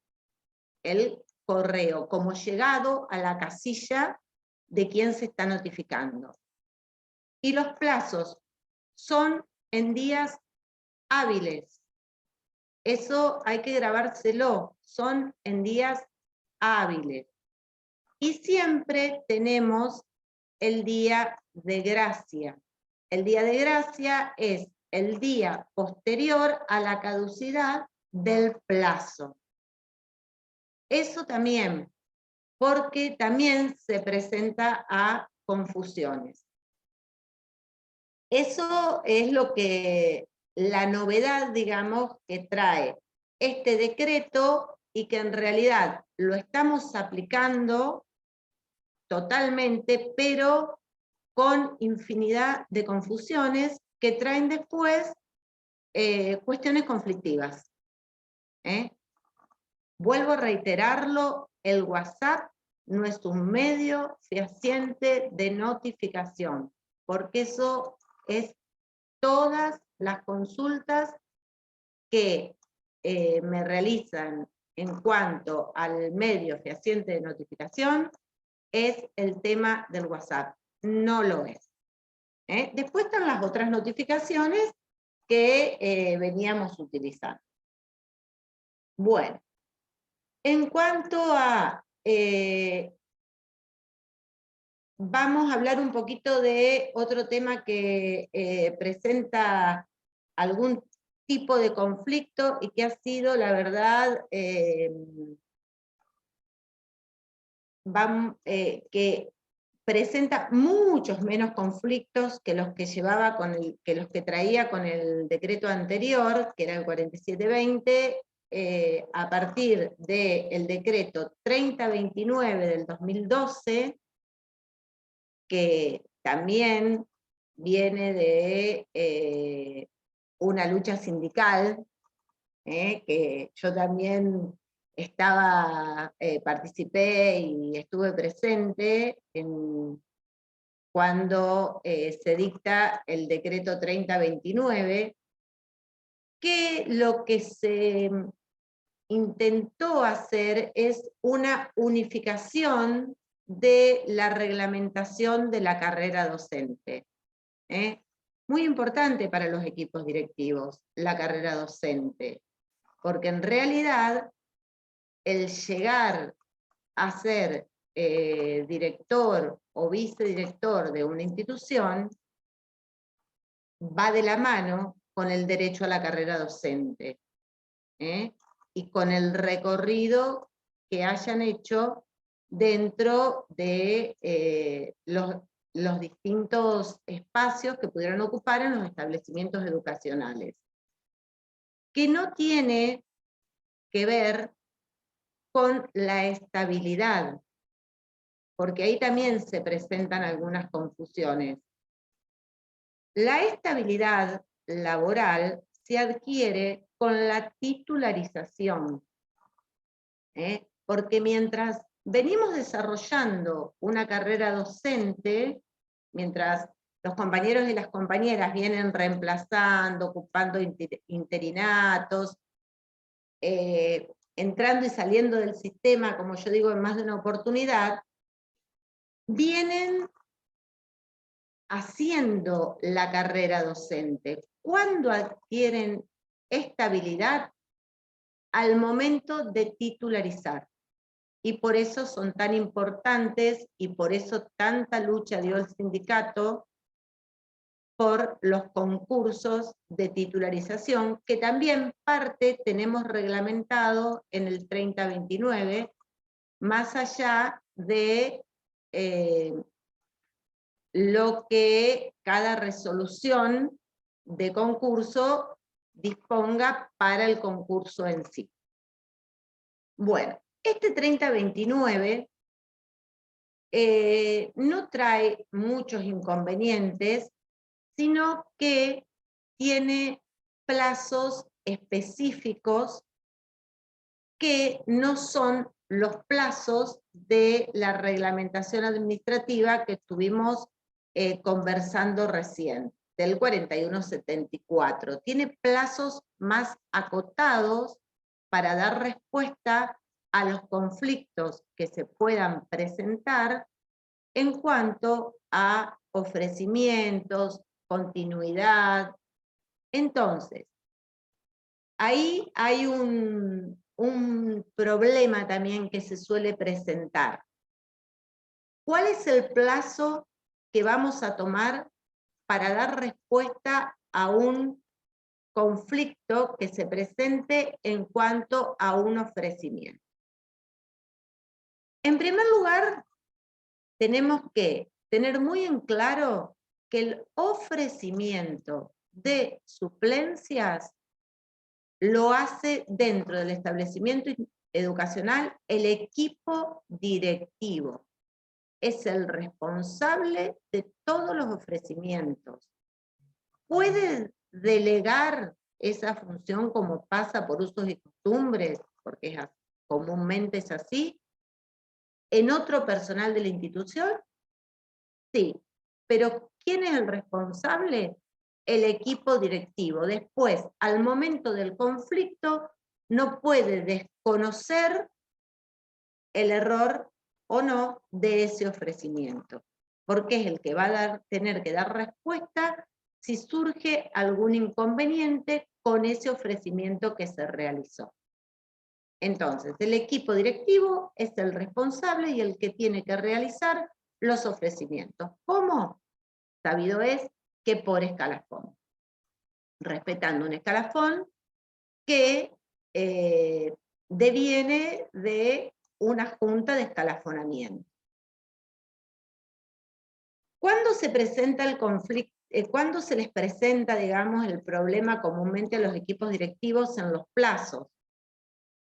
C: el correo, como llegado a la casilla de quien se está notificando. Y los plazos son en días hábiles. Eso hay que grabárselo, son en días hábiles. Y siempre tenemos el día de gracia. El día de gracia es el día posterior a la caducidad del plazo. Eso también, porque también se presenta a confusiones. Eso es lo que, la novedad, digamos, que trae este decreto, y que en realidad lo estamos aplicando totalmente, pero con infinidad de confusiones que traen después cuestiones conflictivas. Vuelvo a reiterarlo, el WhatsApp no es un medio fehaciente de notificación, porque eso es todas las consultas que me realizan en cuanto al medio fehaciente de notificación, es el tema del WhatsApp, no lo es. Después están las otras notificaciones que veníamos utilizando. Bueno, en cuanto a... vamos a hablar un poquito de otro tema que presenta algún tipo de conflicto y que ha sido, la verdad, que presenta muchos menos conflictos que los que llevaba que los que traía con el decreto anterior, que era el 4720, a partir del decreto 3029 del 2012, que también viene de una lucha sindical, que yo también participé y estuve presente cuando se dicta el decreto 3029, que lo que se intentó hacer es una unificación de la reglamentación de la carrera docente. Muy importante para los equipos directivos, la carrera docente, porque en realidad el llegar a ser director o vicedirector de una institución va de la mano con el derecho a la carrera docente, y con el recorrido que hayan hecho dentro de los distintos espacios que pudieran ocupar en los establecimientos educacionales. que no tiene que ver con la estabilidad, porque ahí también se presentan algunas confusiones. La estabilidad laboral se adquiere con la titularización, porque mientras venimos desarrollando una carrera docente, mientras los compañeros y las compañeras vienen reemplazando, ocupando interinatos, entrando y saliendo del sistema, como yo digo, en más de una oportunidad, vienen haciendo la carrera docente. ¿Cuándo adquieren estabilidad? Al momento de titularizar. Y por eso son tan importantes y por eso tanta lucha dio el sindicato por los concursos de titularización, que también parte tenemos reglamentado en el 3029, más allá de lo que cada resolución de concurso disponga para el concurso en sí. Bueno, este 3029 no trae muchos inconvenientes, sino que tiene plazos específicos que no son los plazos de la reglamentación administrativa que estuvimos conversando recién, del 4174. Tiene plazos más acotados para dar respuesta a los conflictos que se puedan presentar en cuanto a ofrecimientos, continuidad. Entonces, ahí hay un problema también que se suele presentar. ¿Cuál es el plazo que vamos a tomar para dar respuesta a un conflicto que se presente en cuanto a un ofrecimiento? En primer lugar, tenemos que tener muy en claro que el ofrecimiento de suplencias lo hace dentro del establecimiento educacional el equipo directivo. Es el responsable de todos los ofrecimientos. ¿Puede delegar esa función como pasa por usos y costumbres, porque comúnmente es así, en otro personal de la institución? Sí, pero ¿quién es el responsable? El equipo directivo. Después, al momento del conflicto, no puede desconocer el error o no de ese ofrecimiento, porque es el que va a tener que dar respuesta si surge algún inconveniente con ese ofrecimiento que se realizó. Entonces, el equipo directivo es el responsable y el que tiene que realizar los ofrecimientos. ¿Cómo? Sabido es que por escalafón, respetando un escalafón que deviene de una junta de escalafonamiento. ¿Cuándo se presenta el conflicto? ¿Cuándo se les presenta, digamos, el problema comúnmente a los equipos directivos en los plazos?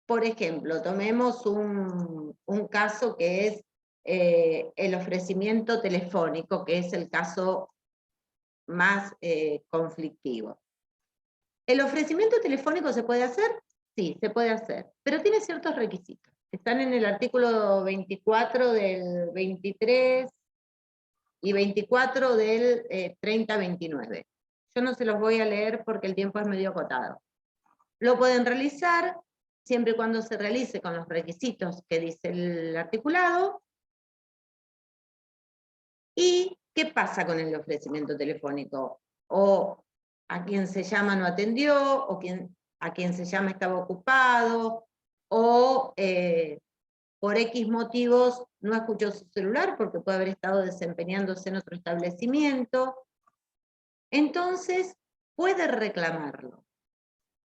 C: Por ejemplo, tomemos un caso que es el ofrecimiento telefónico, que es el caso más conflictivo. ¿El ofrecimiento telefónico se puede hacer? Sí, se puede hacer, pero tiene ciertos requisitos. Están en el artículo 24 del 23 y 24 del 3029. Yo no se los voy a leer porque el tiempo es medio acotado. Lo pueden realizar siempre y cuando se realice con los requisitos que dice el articulado. ¿Y qué pasa con el ofrecimiento telefónico? O a quien se llama no atendió, o a quien se llama estaba ocupado, o por X motivos no escuchó su celular porque puede haber estado desempeñándose en otro establecimiento. Entonces, puede reclamarlo.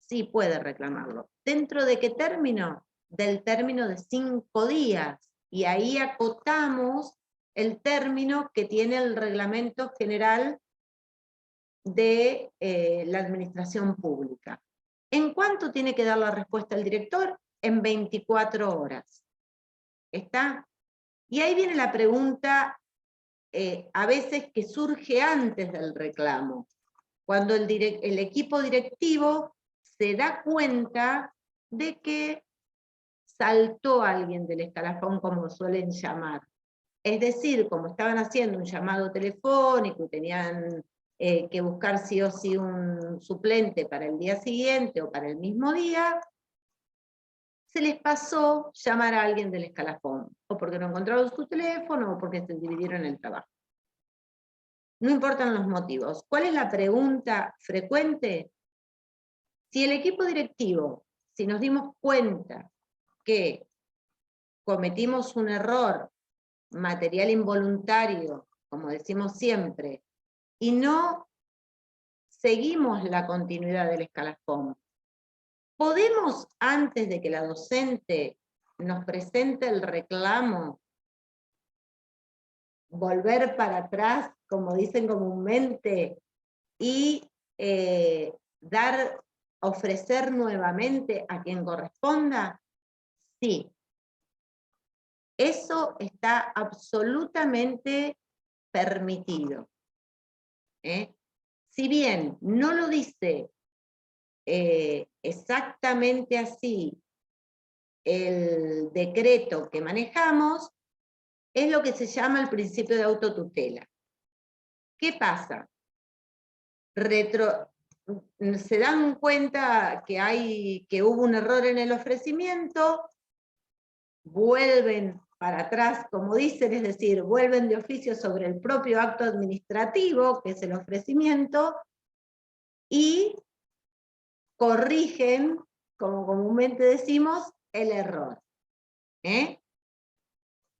C: Sí, puede reclamarlo. ¿Dentro de qué término? Del término de 5 días. Y ahí acotamos el término que tiene el Reglamento General de la Administración Pública. ¿En cuánto tiene que dar la respuesta el director? En 24 horas. ¿Está? Y ahí viene la pregunta, a veces que surge antes del reclamo, cuando el equipo directivo se da cuenta de que saltó alguien del escalafón, como suelen llamar. Es decir, como estaban haciendo un llamado telefónico y tenían que buscar sí o sí un suplente para el día siguiente o para el mismo día, se les pasó llamar a alguien del escalafón, o porque no encontraron su teléfono, o porque se dividieron el trabajo. No importan los motivos. ¿Cuál es la pregunta frecuente? Si el equipo directivo, si nos dimos cuenta que cometimos un error material involuntario, como decimos siempre, y no seguimos la continuidad del escalafón, ¿podemos, antes de que la docente nos presente el reclamo, volver para atrás, como dicen comúnmente, y ofrecer nuevamente a quien corresponda? Sí. Eso está absolutamente permitido. Si bien no lo dice exactamente así el decreto que manejamos, es lo que se llama el principio de autotutela. ¿Qué pasa? Se dan cuenta que hubo un error en el ofrecimiento, vuelven para atrás, como dicen, es decir, vuelven de oficio sobre el propio acto administrativo, que es el ofrecimiento, y corrigen, como comúnmente decimos, el error.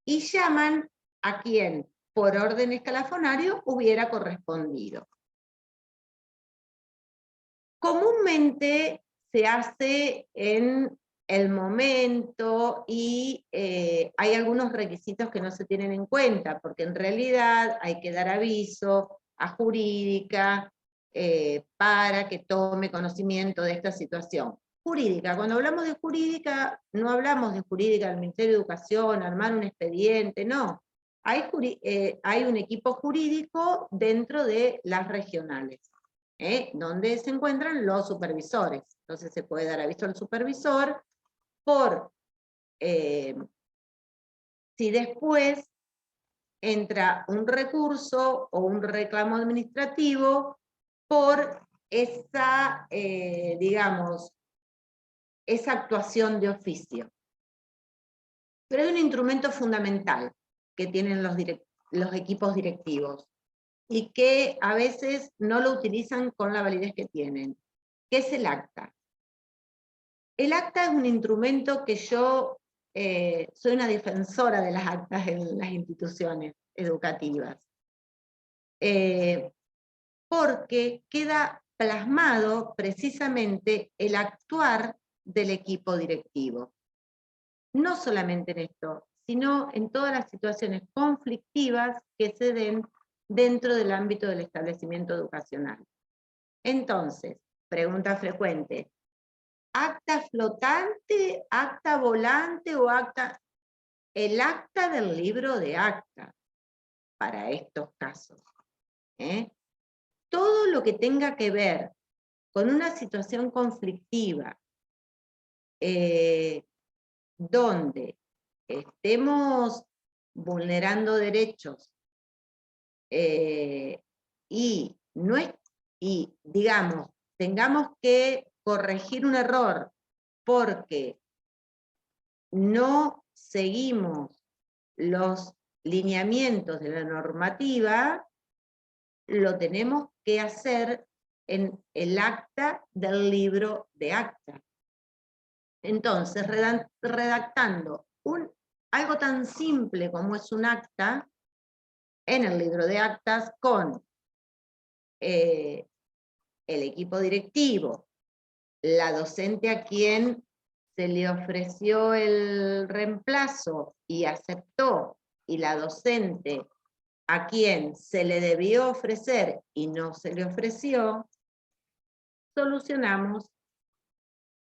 C: Y llaman a quien, por orden escalafonario, hubiera correspondido. Comúnmente se hace en el momento y hay algunos requisitos que no se tienen en cuenta, porque en realidad hay que dar aviso a jurídica para que tome conocimiento de esta situación. Jurídica, cuando hablamos de jurídica, no hablamos de jurídica del Ministerio de Educación, armar un expediente, no. Hay un equipo jurídico dentro de las regionales, donde se encuentran los supervisores. Entonces se puede dar aviso al supervisor por si después entra un recurso o un reclamo administrativo por esa, digamos, esa actuación de oficio. Pero hay un instrumento fundamental que tienen los equipos directivos y que a veces no lo utilizan con la validez que tienen, que es el acta. El acta es un instrumento que yo soy una defensora de las actas en las instituciones educativas, porque queda plasmado precisamente el actuar del equipo directivo. No solamente en esto, sino en todas las situaciones conflictivas que se den dentro del ámbito del establecimiento educacional. Entonces, pregunta frecuente, ¿acta flotante, acta volante o acta? El acta del libro de acta para estos casos. Todo lo que tenga que ver con una situación conflictiva donde estemos vulnerando derechos y digamos, tengamos que corregir un error porque no seguimos los lineamientos de la normativa, lo tenemos que hacer en el acta del libro de acta. Entonces, redactando algo tan simple como es un acta, en el libro de actas con el equipo directivo, la docente a quien se le ofreció el reemplazo y aceptó, y la docente a quien se le debió ofrecer y no se le ofreció, solucionamos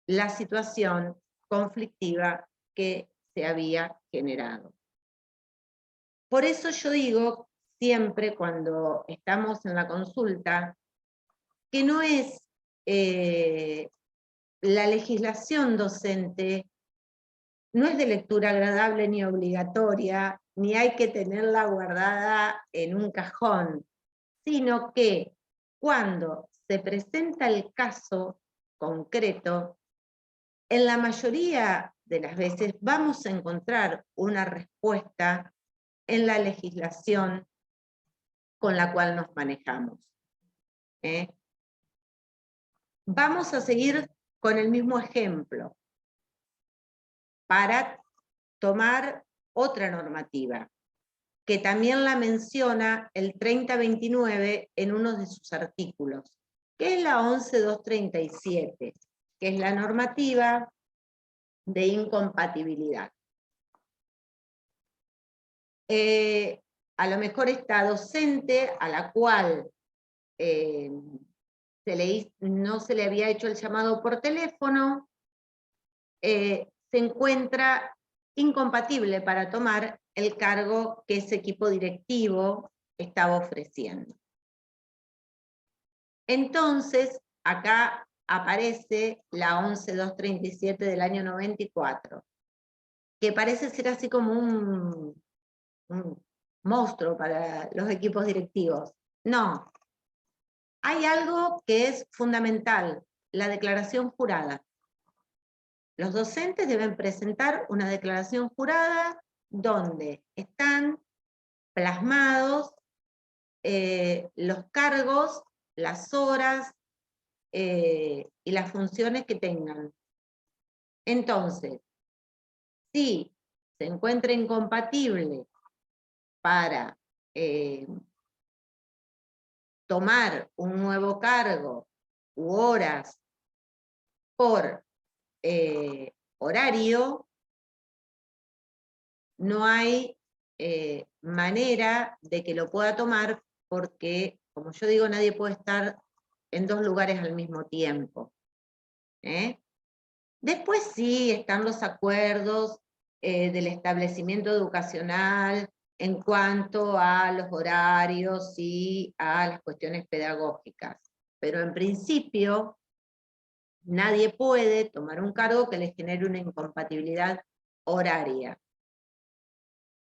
C: la situación conflictiva que se había generado. Por eso yo digo siempre cuando estamos en la consulta, que no es la legislación docente, no es de lectura agradable ni obligatoria, ni hay que tenerla guardada en un cajón, sino que cuando se presenta el caso concreto, en la mayoría de las veces vamos a encontrar una respuesta en la legislación con la cual nos manejamos. Vamos a seguir con el mismo ejemplo para tomar otra normativa, que también la menciona el 3029 en uno de sus artículos, que es la 11237, que es la normativa de incompatibilidad. A lo mejor esta docente a la cual no se le había hecho el llamado por teléfono, se encuentra incompatible para tomar el cargo que ese equipo directivo estaba ofreciendo. Entonces, acá aparece la 11237 del año 94, que parece ser así como un monstruo para los equipos directivos. No. Hay algo que es fundamental, la declaración jurada. Los docentes deben presentar una declaración jurada donde están plasmados los cargos, las horas y las funciones que tengan. Entonces, si se encuentra incompatible para tomar un nuevo cargo u horas por horario, no hay manera de que lo pueda tomar porque, como yo digo, nadie puede estar en dos lugares al mismo tiempo. Después sí están los acuerdos del establecimiento educacional en cuanto a los horarios y a las cuestiones pedagógicas. Pero en principio, nadie puede tomar un cargo que le genere una incompatibilidad horaria.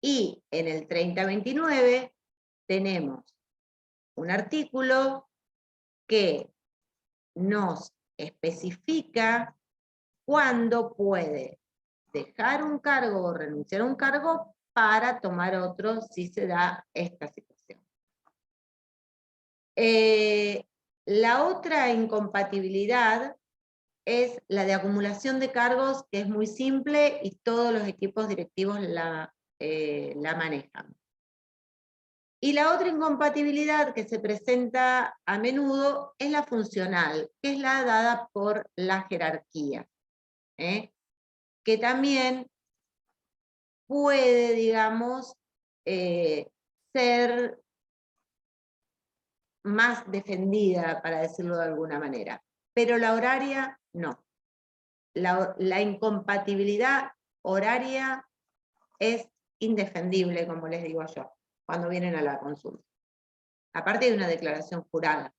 C: Y en el 3029 tenemos un artículo que nos especifica cuándo puede dejar un cargo o renunciar a un cargo para tomar otro si se da esta situación. La otra incompatibilidad es la de acumulación de cargos, que es muy simple y todos los equipos directivos la manejan. Y la otra incompatibilidad que se presenta a menudo es la funcional, que es la dada por la jerarquía, que también puede, digamos, ser más defendida, para decirlo de alguna manera. Pero la horaria, no. La incompatibilidad horaria es indefendible, como les digo yo, cuando vienen a la consulta. Aparte de una declaración jurada.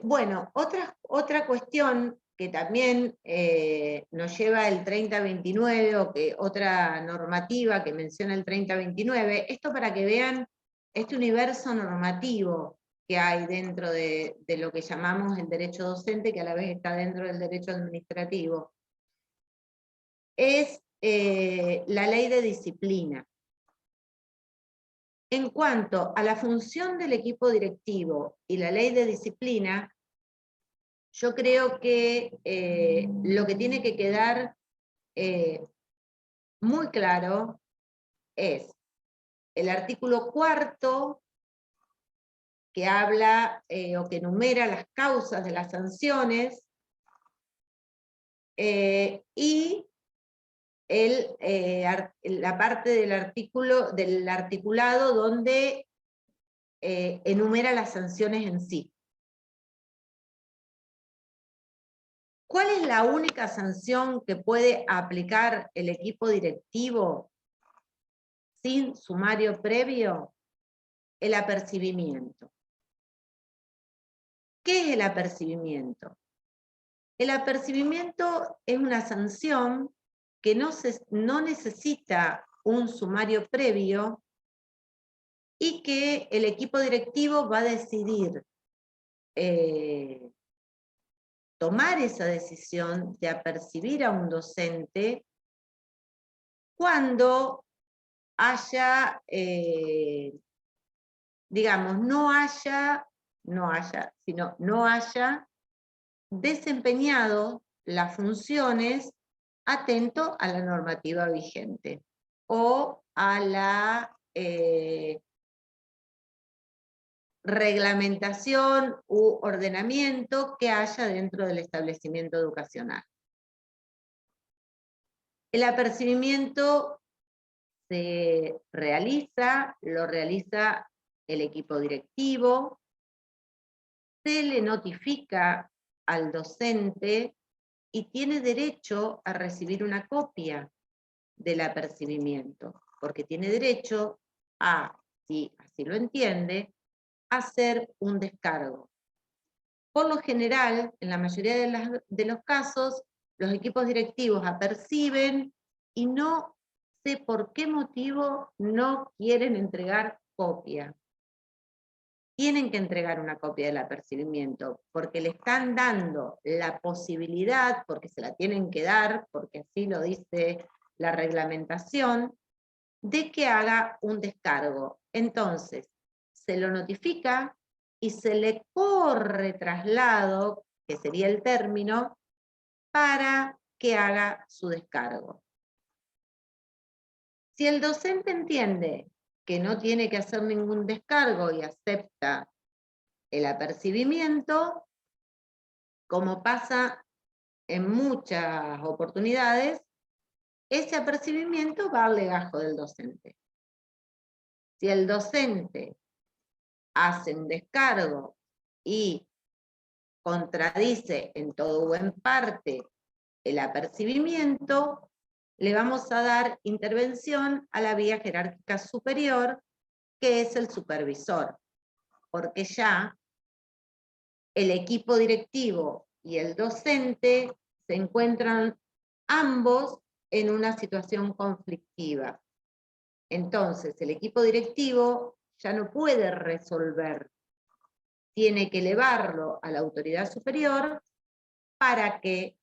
C: Bueno, otra cuestión que también nos lleva el 3029, o que otra normativa que menciona el 3029, esto para que vean este universo normativo que hay dentro de lo que llamamos el derecho docente, que a la vez está dentro del derecho administrativo, es la ley de disciplina. En cuanto a la función del equipo directivo y la ley de disciplina, yo creo que lo que tiene que quedar muy claro es el artículo 4, que habla o que enumera las causas de las sanciones, y la parte del articulado donde enumera las sanciones en sí. ¿Cuál es la única sanción que puede aplicar el equipo directivo sin sumario previo? El apercibimiento. ¿Qué es el apercibimiento? El apercibimiento es una sanción que no necesita un sumario previo y que el equipo directivo va a decidir tomar esa decisión de apercibir a un docente cuando haya, digamos, no haya desempeñado las funciones atento a la normativa vigente o a la reglamentación u ordenamiento que haya dentro del establecimiento educacional. El apercibimiento lo realiza el equipo directivo, se le notifica al docente y tiene derecho a recibir una copia del apercibimiento, porque tiene derecho a, si así lo entiende, hacer un descargo. Por lo general, en la mayoría de los casos, los equipos directivos aperciben y no sé por qué motivo no quieren entregar copia. Tienen que entregar una copia del apercibimiento, porque le están dando la posibilidad, porque se la tienen que dar, porque así lo dice la reglamentación, de que haga un descargo. Entonces, se lo notifica y se le corre traslado, que sería el término, para que haga su descargo. Si el docente entiende que no tiene que hacer ningún descargo y acepta el apercibimiento, como pasa en muchas oportunidades, ese apercibimiento va al legajo del docente. Si el docente hace un descargo y contradice en todo o en parte el apercibimiento, le vamos a dar intervención a la vía jerárquica superior, que es el supervisor, porque ya el equipo directivo y el docente se encuentran ambos en una situación conflictiva. Entonces, el equipo directivo ya no puede resolver, tiene que elevarlo a la autoridad superior para que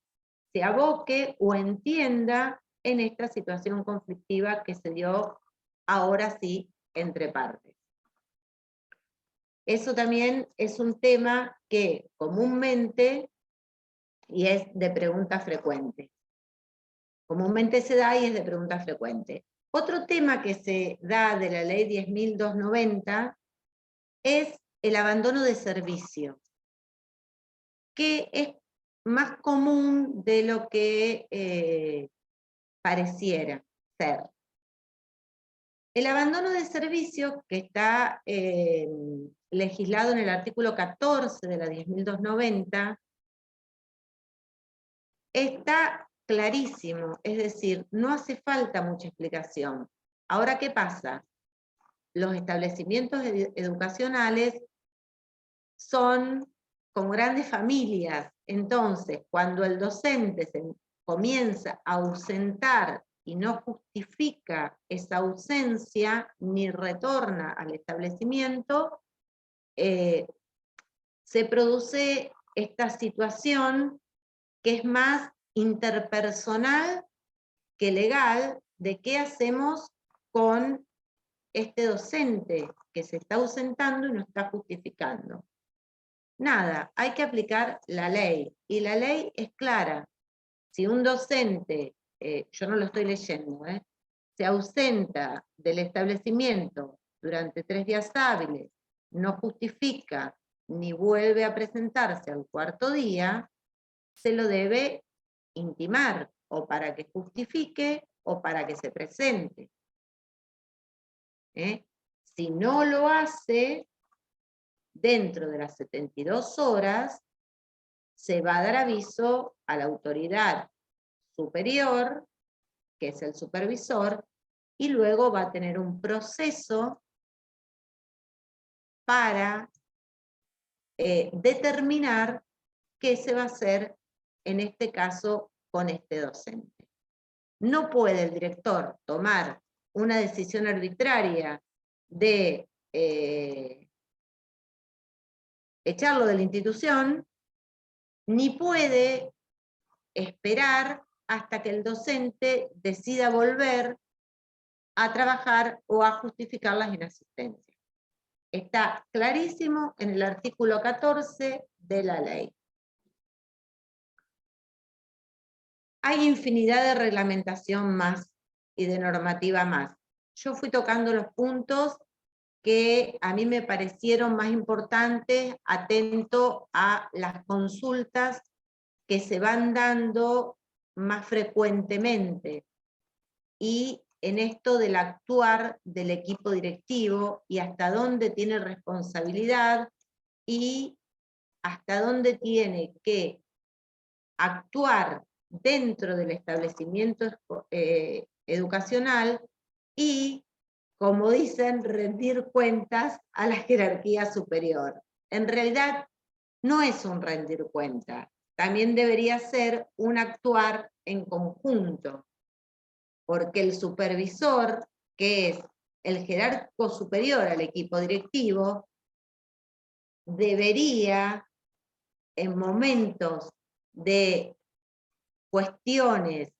C: se aboque o entienda en esta situación conflictiva que se dio ahora sí entre partes. Eso también es un tema que comúnmente, y es de pregunta frecuente, comúnmente se da y es de pregunta frecuente. Otro tema que se da de la ley 10.290 es el abandono de servicio, que es más común de lo que pareciera ser. El abandono de servicio, que está legislado en el artículo 14 de la 10.290, está clarísimo, es decir, no hace falta mucha explicación. Ahora, ¿qué pasa? Los establecimientos educacionales son con grandes familias, entonces cuando el docente se comienza a ausentar y no justifica esa ausencia ni retorna al establecimiento, se produce esta situación que es más interpersonal que legal de qué hacemos con este docente que se está ausentando y no está justificando. Nada, hay que aplicar la ley, y la ley es clara. Si un docente, yo no lo estoy leyendo, se ausenta del establecimiento durante 3 días hábiles, no justifica ni vuelve a presentarse al 4º día, se lo debe intimar, o para que justifique, o para que se presente. Si no lo hace, dentro de las 72 horas, se va a dar aviso a la autoridad superior, que es el supervisor, y luego va a tener un proceso para determinar qué se va a hacer, en este caso, con este docente. No puede el director tomar una decisión arbitraria de echarlo de la institución, ni puede esperar hasta que el docente decida volver a trabajar o a justificar las inasistencias. Está clarísimo en el artículo 14 de la ley. Hay infinidad de reglamentación más y de normativa más. Yo fui tocando los puntos que a mí me parecieron más importantes, atento a las consultas que se van dando más frecuentemente, y en esto del actuar del equipo directivo, y hasta dónde tiene responsabilidad, y hasta dónde tiene que actuar dentro del establecimiento educacional, y, como dicen, rendir cuentas a la jerarquía superior. En realidad no es un rendir cuentas, también debería ser un actuar en conjunto, porque el supervisor, que es el jerarca superior al equipo directivo, debería, en momentos de cuestiones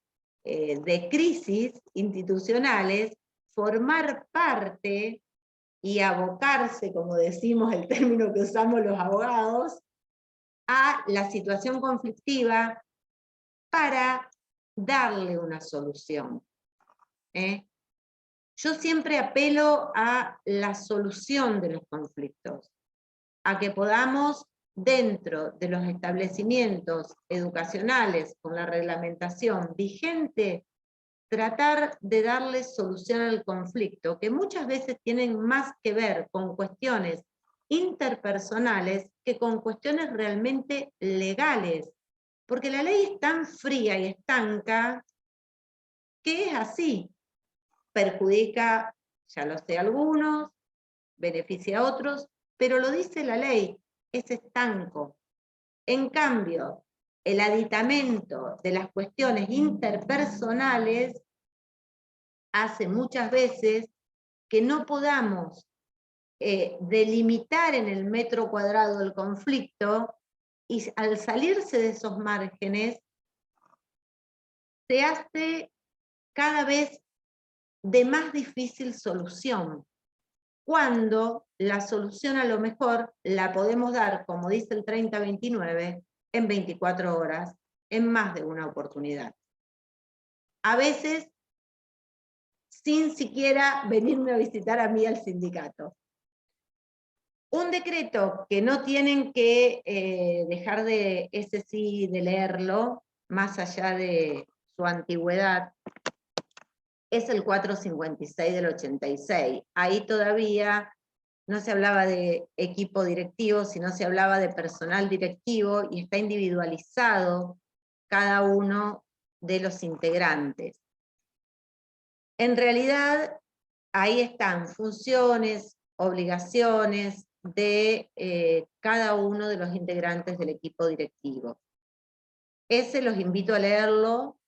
C: de crisis institucionales, formar parte y abocarse, como decimos el término que usamos los abogados, a la situación conflictiva para darle una solución. Yo siempre apelo a la solución de los conflictos, a que podamos, dentro de los establecimientos educacionales, con la reglamentación vigente, tratar de darle solución al conflicto, que muchas veces tienen más que ver con cuestiones interpersonales que con cuestiones realmente legales, porque la ley es tan fría y estanca que es así, perjudica, ya lo sé, a algunos, beneficia a otros, pero lo dice la ley, es estanco. En cambio, el aditamento de las cuestiones interpersonales hace muchas veces que no podamos delimitar en el metro cuadrado el conflicto, y al salirse de esos márgenes se hace cada vez de más difícil solución, cuando la solución a lo mejor la podemos dar, como dice el 3029, en 24 horas, en más de una oportunidad. A veces sin siquiera venirme a visitar a mí al sindicato. Un decreto que no tienen que dejar de, ese sí, de leerlo, más allá de su antigüedad, es el 456 del 86. Ahí todavía no se hablaba de equipo directivo, sino se hablaba de personal directivo, y está individualizado cada uno de los integrantes. En realidad, ahí están funciones, obligaciones de cada uno de los integrantes del equipo directivo. Ese los invito a leerlo.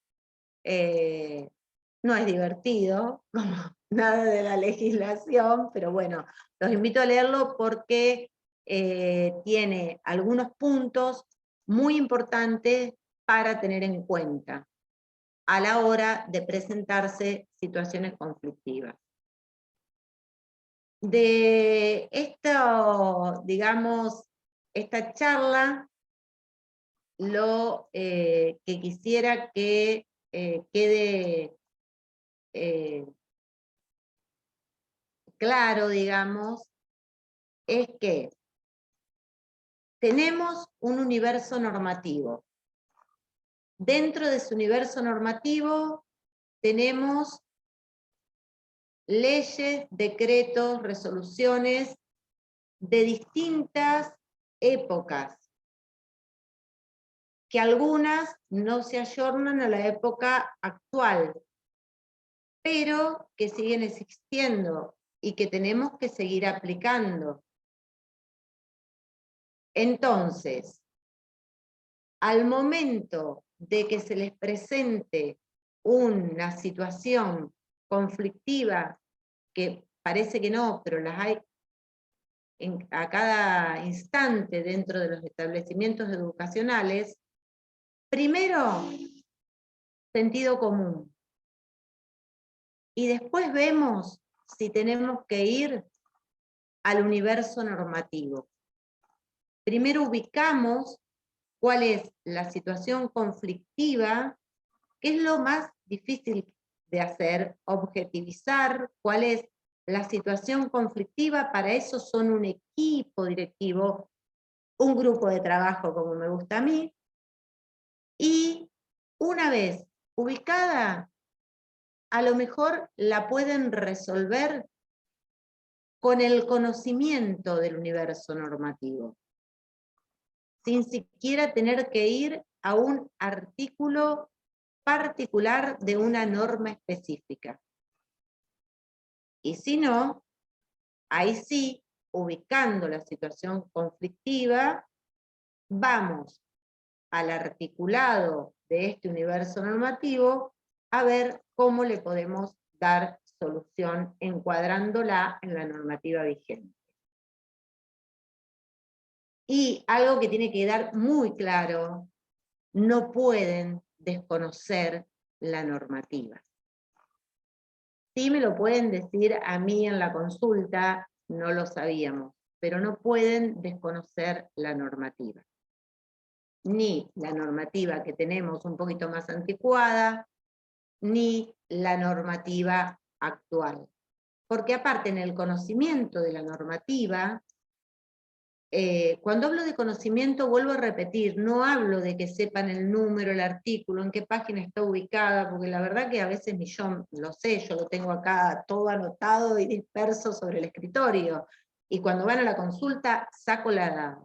C: No es divertido, como nada de la legislación, pero bueno, los invito a leerlo porque tiene algunos puntos muy importantes para tener en cuenta a la hora de presentarse situaciones conflictivas. De esto, digamos, esta charla, lo que quisiera que quede claro, digamos, es que tenemos un universo normativo. Dentro de ese universo normativo tenemos leyes, decretos, resoluciones de distintas épocas. que algunas no se ayornan a la época actual, pero que siguen existiendo y que tenemos que seguir aplicando. Entonces, al momento de que se les presente una situación conflictiva, que parece que no, pero las hay a cada instante dentro de los establecimientos educacionales, primero, sentido común. Y después vemos si tenemos que ir al universo normativo. Primero ubicamos cuál es la situación conflictiva, que es lo más difícil de hacer, objetivizar cuál es la situación conflictiva. Para eso son un equipo directivo, un grupo de trabajo, como me gusta a mí, y una vez ubicada, a lo mejor la pueden resolver con el conocimiento del universo normativo, sin siquiera tener que ir a un artículo particular de una norma específica. Y si no, ahí sí, ubicando la situación conflictiva, vamos al articulado de este universo normativo a ver cómo le podemos dar solución encuadrándola en la normativa vigente. Y algo que tiene que quedar muy claro, no pueden desconocer la normativa. Sí me lo pueden decir a mí en la consulta, no lo sabíamos, pero no pueden desconocer la normativa. Ni la normativa que tenemos un poquito más anticuada, ni la normativa actual. Porque aparte en el conocimiento de la normativa, cuando hablo de conocimiento, vuelvo a repetir, no hablo de que sepan el número, el artículo, en qué página está ubicada, porque la verdad que a veces ni yo lo sé, yo lo tengo acá todo anotado y disperso sobre el escritorio, y cuando van a la consulta saco la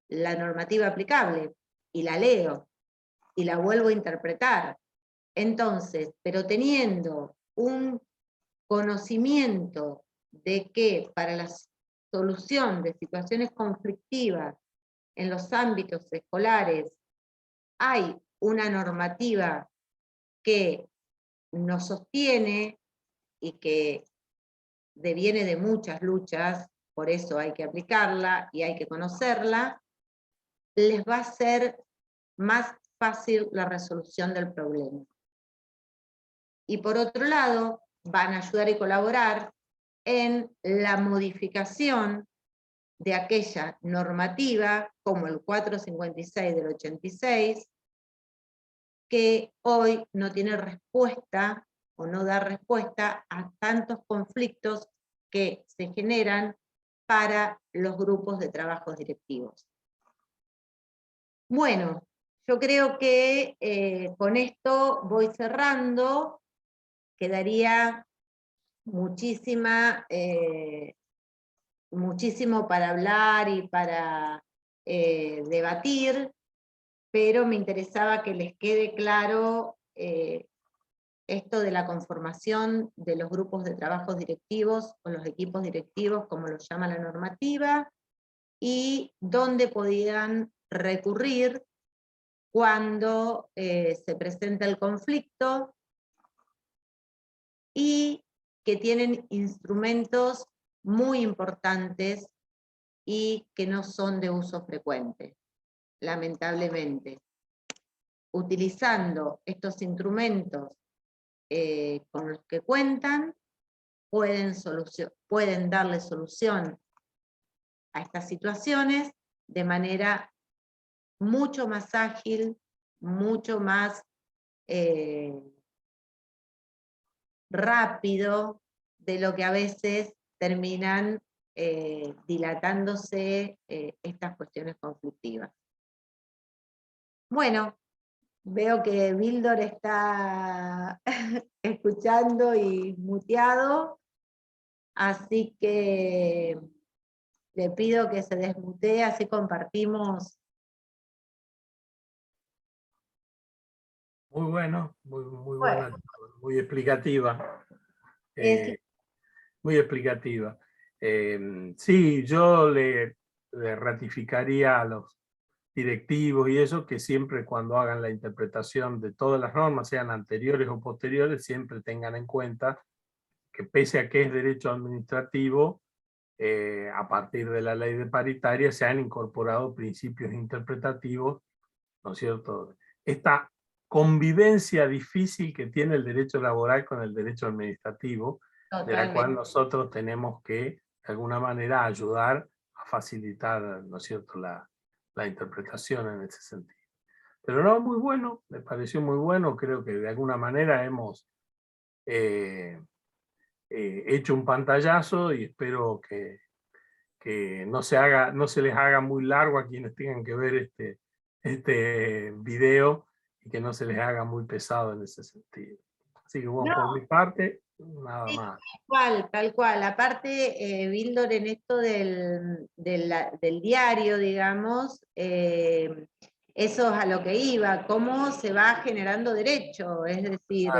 C: normativa aplicable, y la leo, y la vuelvo a interpretar. Entonces, pero teniendo un conocimiento de que para la solución de situaciones conflictivas en los ámbitos escolares hay una normativa que nos sostiene y que deviene de muchas luchas, por eso hay que aplicarla y hay que conocerla, les va a ser más fácil la resolución del problema. Y por otro lado, van a ayudar y colaborar en la modificación de aquella normativa, como el 456 del 86, que hoy no tiene respuesta o no da respuesta a tantos conflictos que se generan para los grupos de trabajos directivos. Bueno, yo creo que con esto voy cerrando. Quedaría muchísimo para hablar y para debatir, pero me interesaba que les quede claro esto de la conformación de los grupos de trabajos directivos o los equipos directivos, como lo llama la normativa, y dónde podían recurrir cuando se presenta el conflicto, y que tienen instrumentos muy importantes y que no son de uso frecuente, lamentablemente. Utilizando estos instrumentos con los que cuentan, pueden darle solución a estas situaciones de manera mucho más ágil, mucho más rápido de lo que a veces terminan dilatándose estas cuestiones conflictivas. Bueno, veo que Bildor está escuchando y muteado, así que le pido que se desmutee, así compartimos
B: Muy bueno, muy
C: Bueno,
B: buena, muy explicativa.
C: es-
B: Muy explicativa. Sí, yo le ratificaría a los directivos y eso, que siempre cuando hagan la interpretación de todas las normas, sean anteriores o posteriores, siempre tengan en cuenta que pese a que es derecho administrativo, a partir de la ley de paritaria se han incorporado principios interpretativos, ¿no es cierto? Esta convivencia difícil que tiene el derecho laboral con el derecho administrativo, de la cual
C: totalmente.
B: nosotros tenemos que, de alguna manera, ayudar a facilitar, ¿no es cierto?, la interpretación en ese sentido. Pero no, muy bueno, me pareció muy bueno, creo que de alguna manera hemos hecho un pantallazo y espero que no se les haga muy largo a quienes tengan que ver este video y que no se les haga muy pesado en ese sentido. Así que bueno,
C: No,
B: por mi parte, nada
C: sí,
B: más.
C: tal cual. Aparte, Bildor, en esto del diario, digamos, eso es a lo que iba, cómo se va generando derecho, es decir,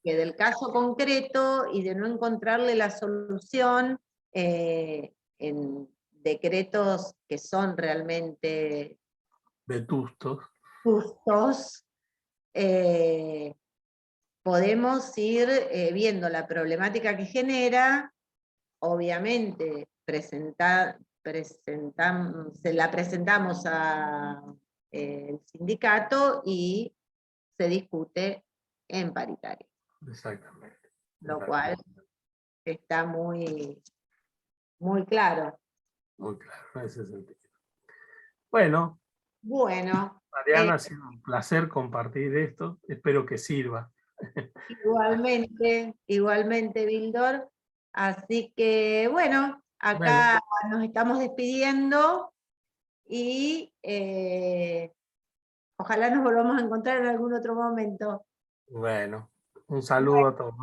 C: que del caso concreto y de no encontrarle la solución en decretos que son realmente
B: Vetustos.
C: justos, podemos ir viendo la problemática que genera, obviamente se la presentamos al sindicato y se discute en paritaria,
B: Exactamente.
C: lo cual está muy claro.
B: Muy claro, en ese sentido. Bueno,
C: Bueno,
B: Mariana, ha sido un placer compartir esto. Espero que sirva.
C: igualmente, Bildor. Así que, bueno,
B: Bueno,
C: acá nos estamos despidiendo y ojalá nos volvamos a encontrar en algún otro momento.
B: bueno, un saludo a todos.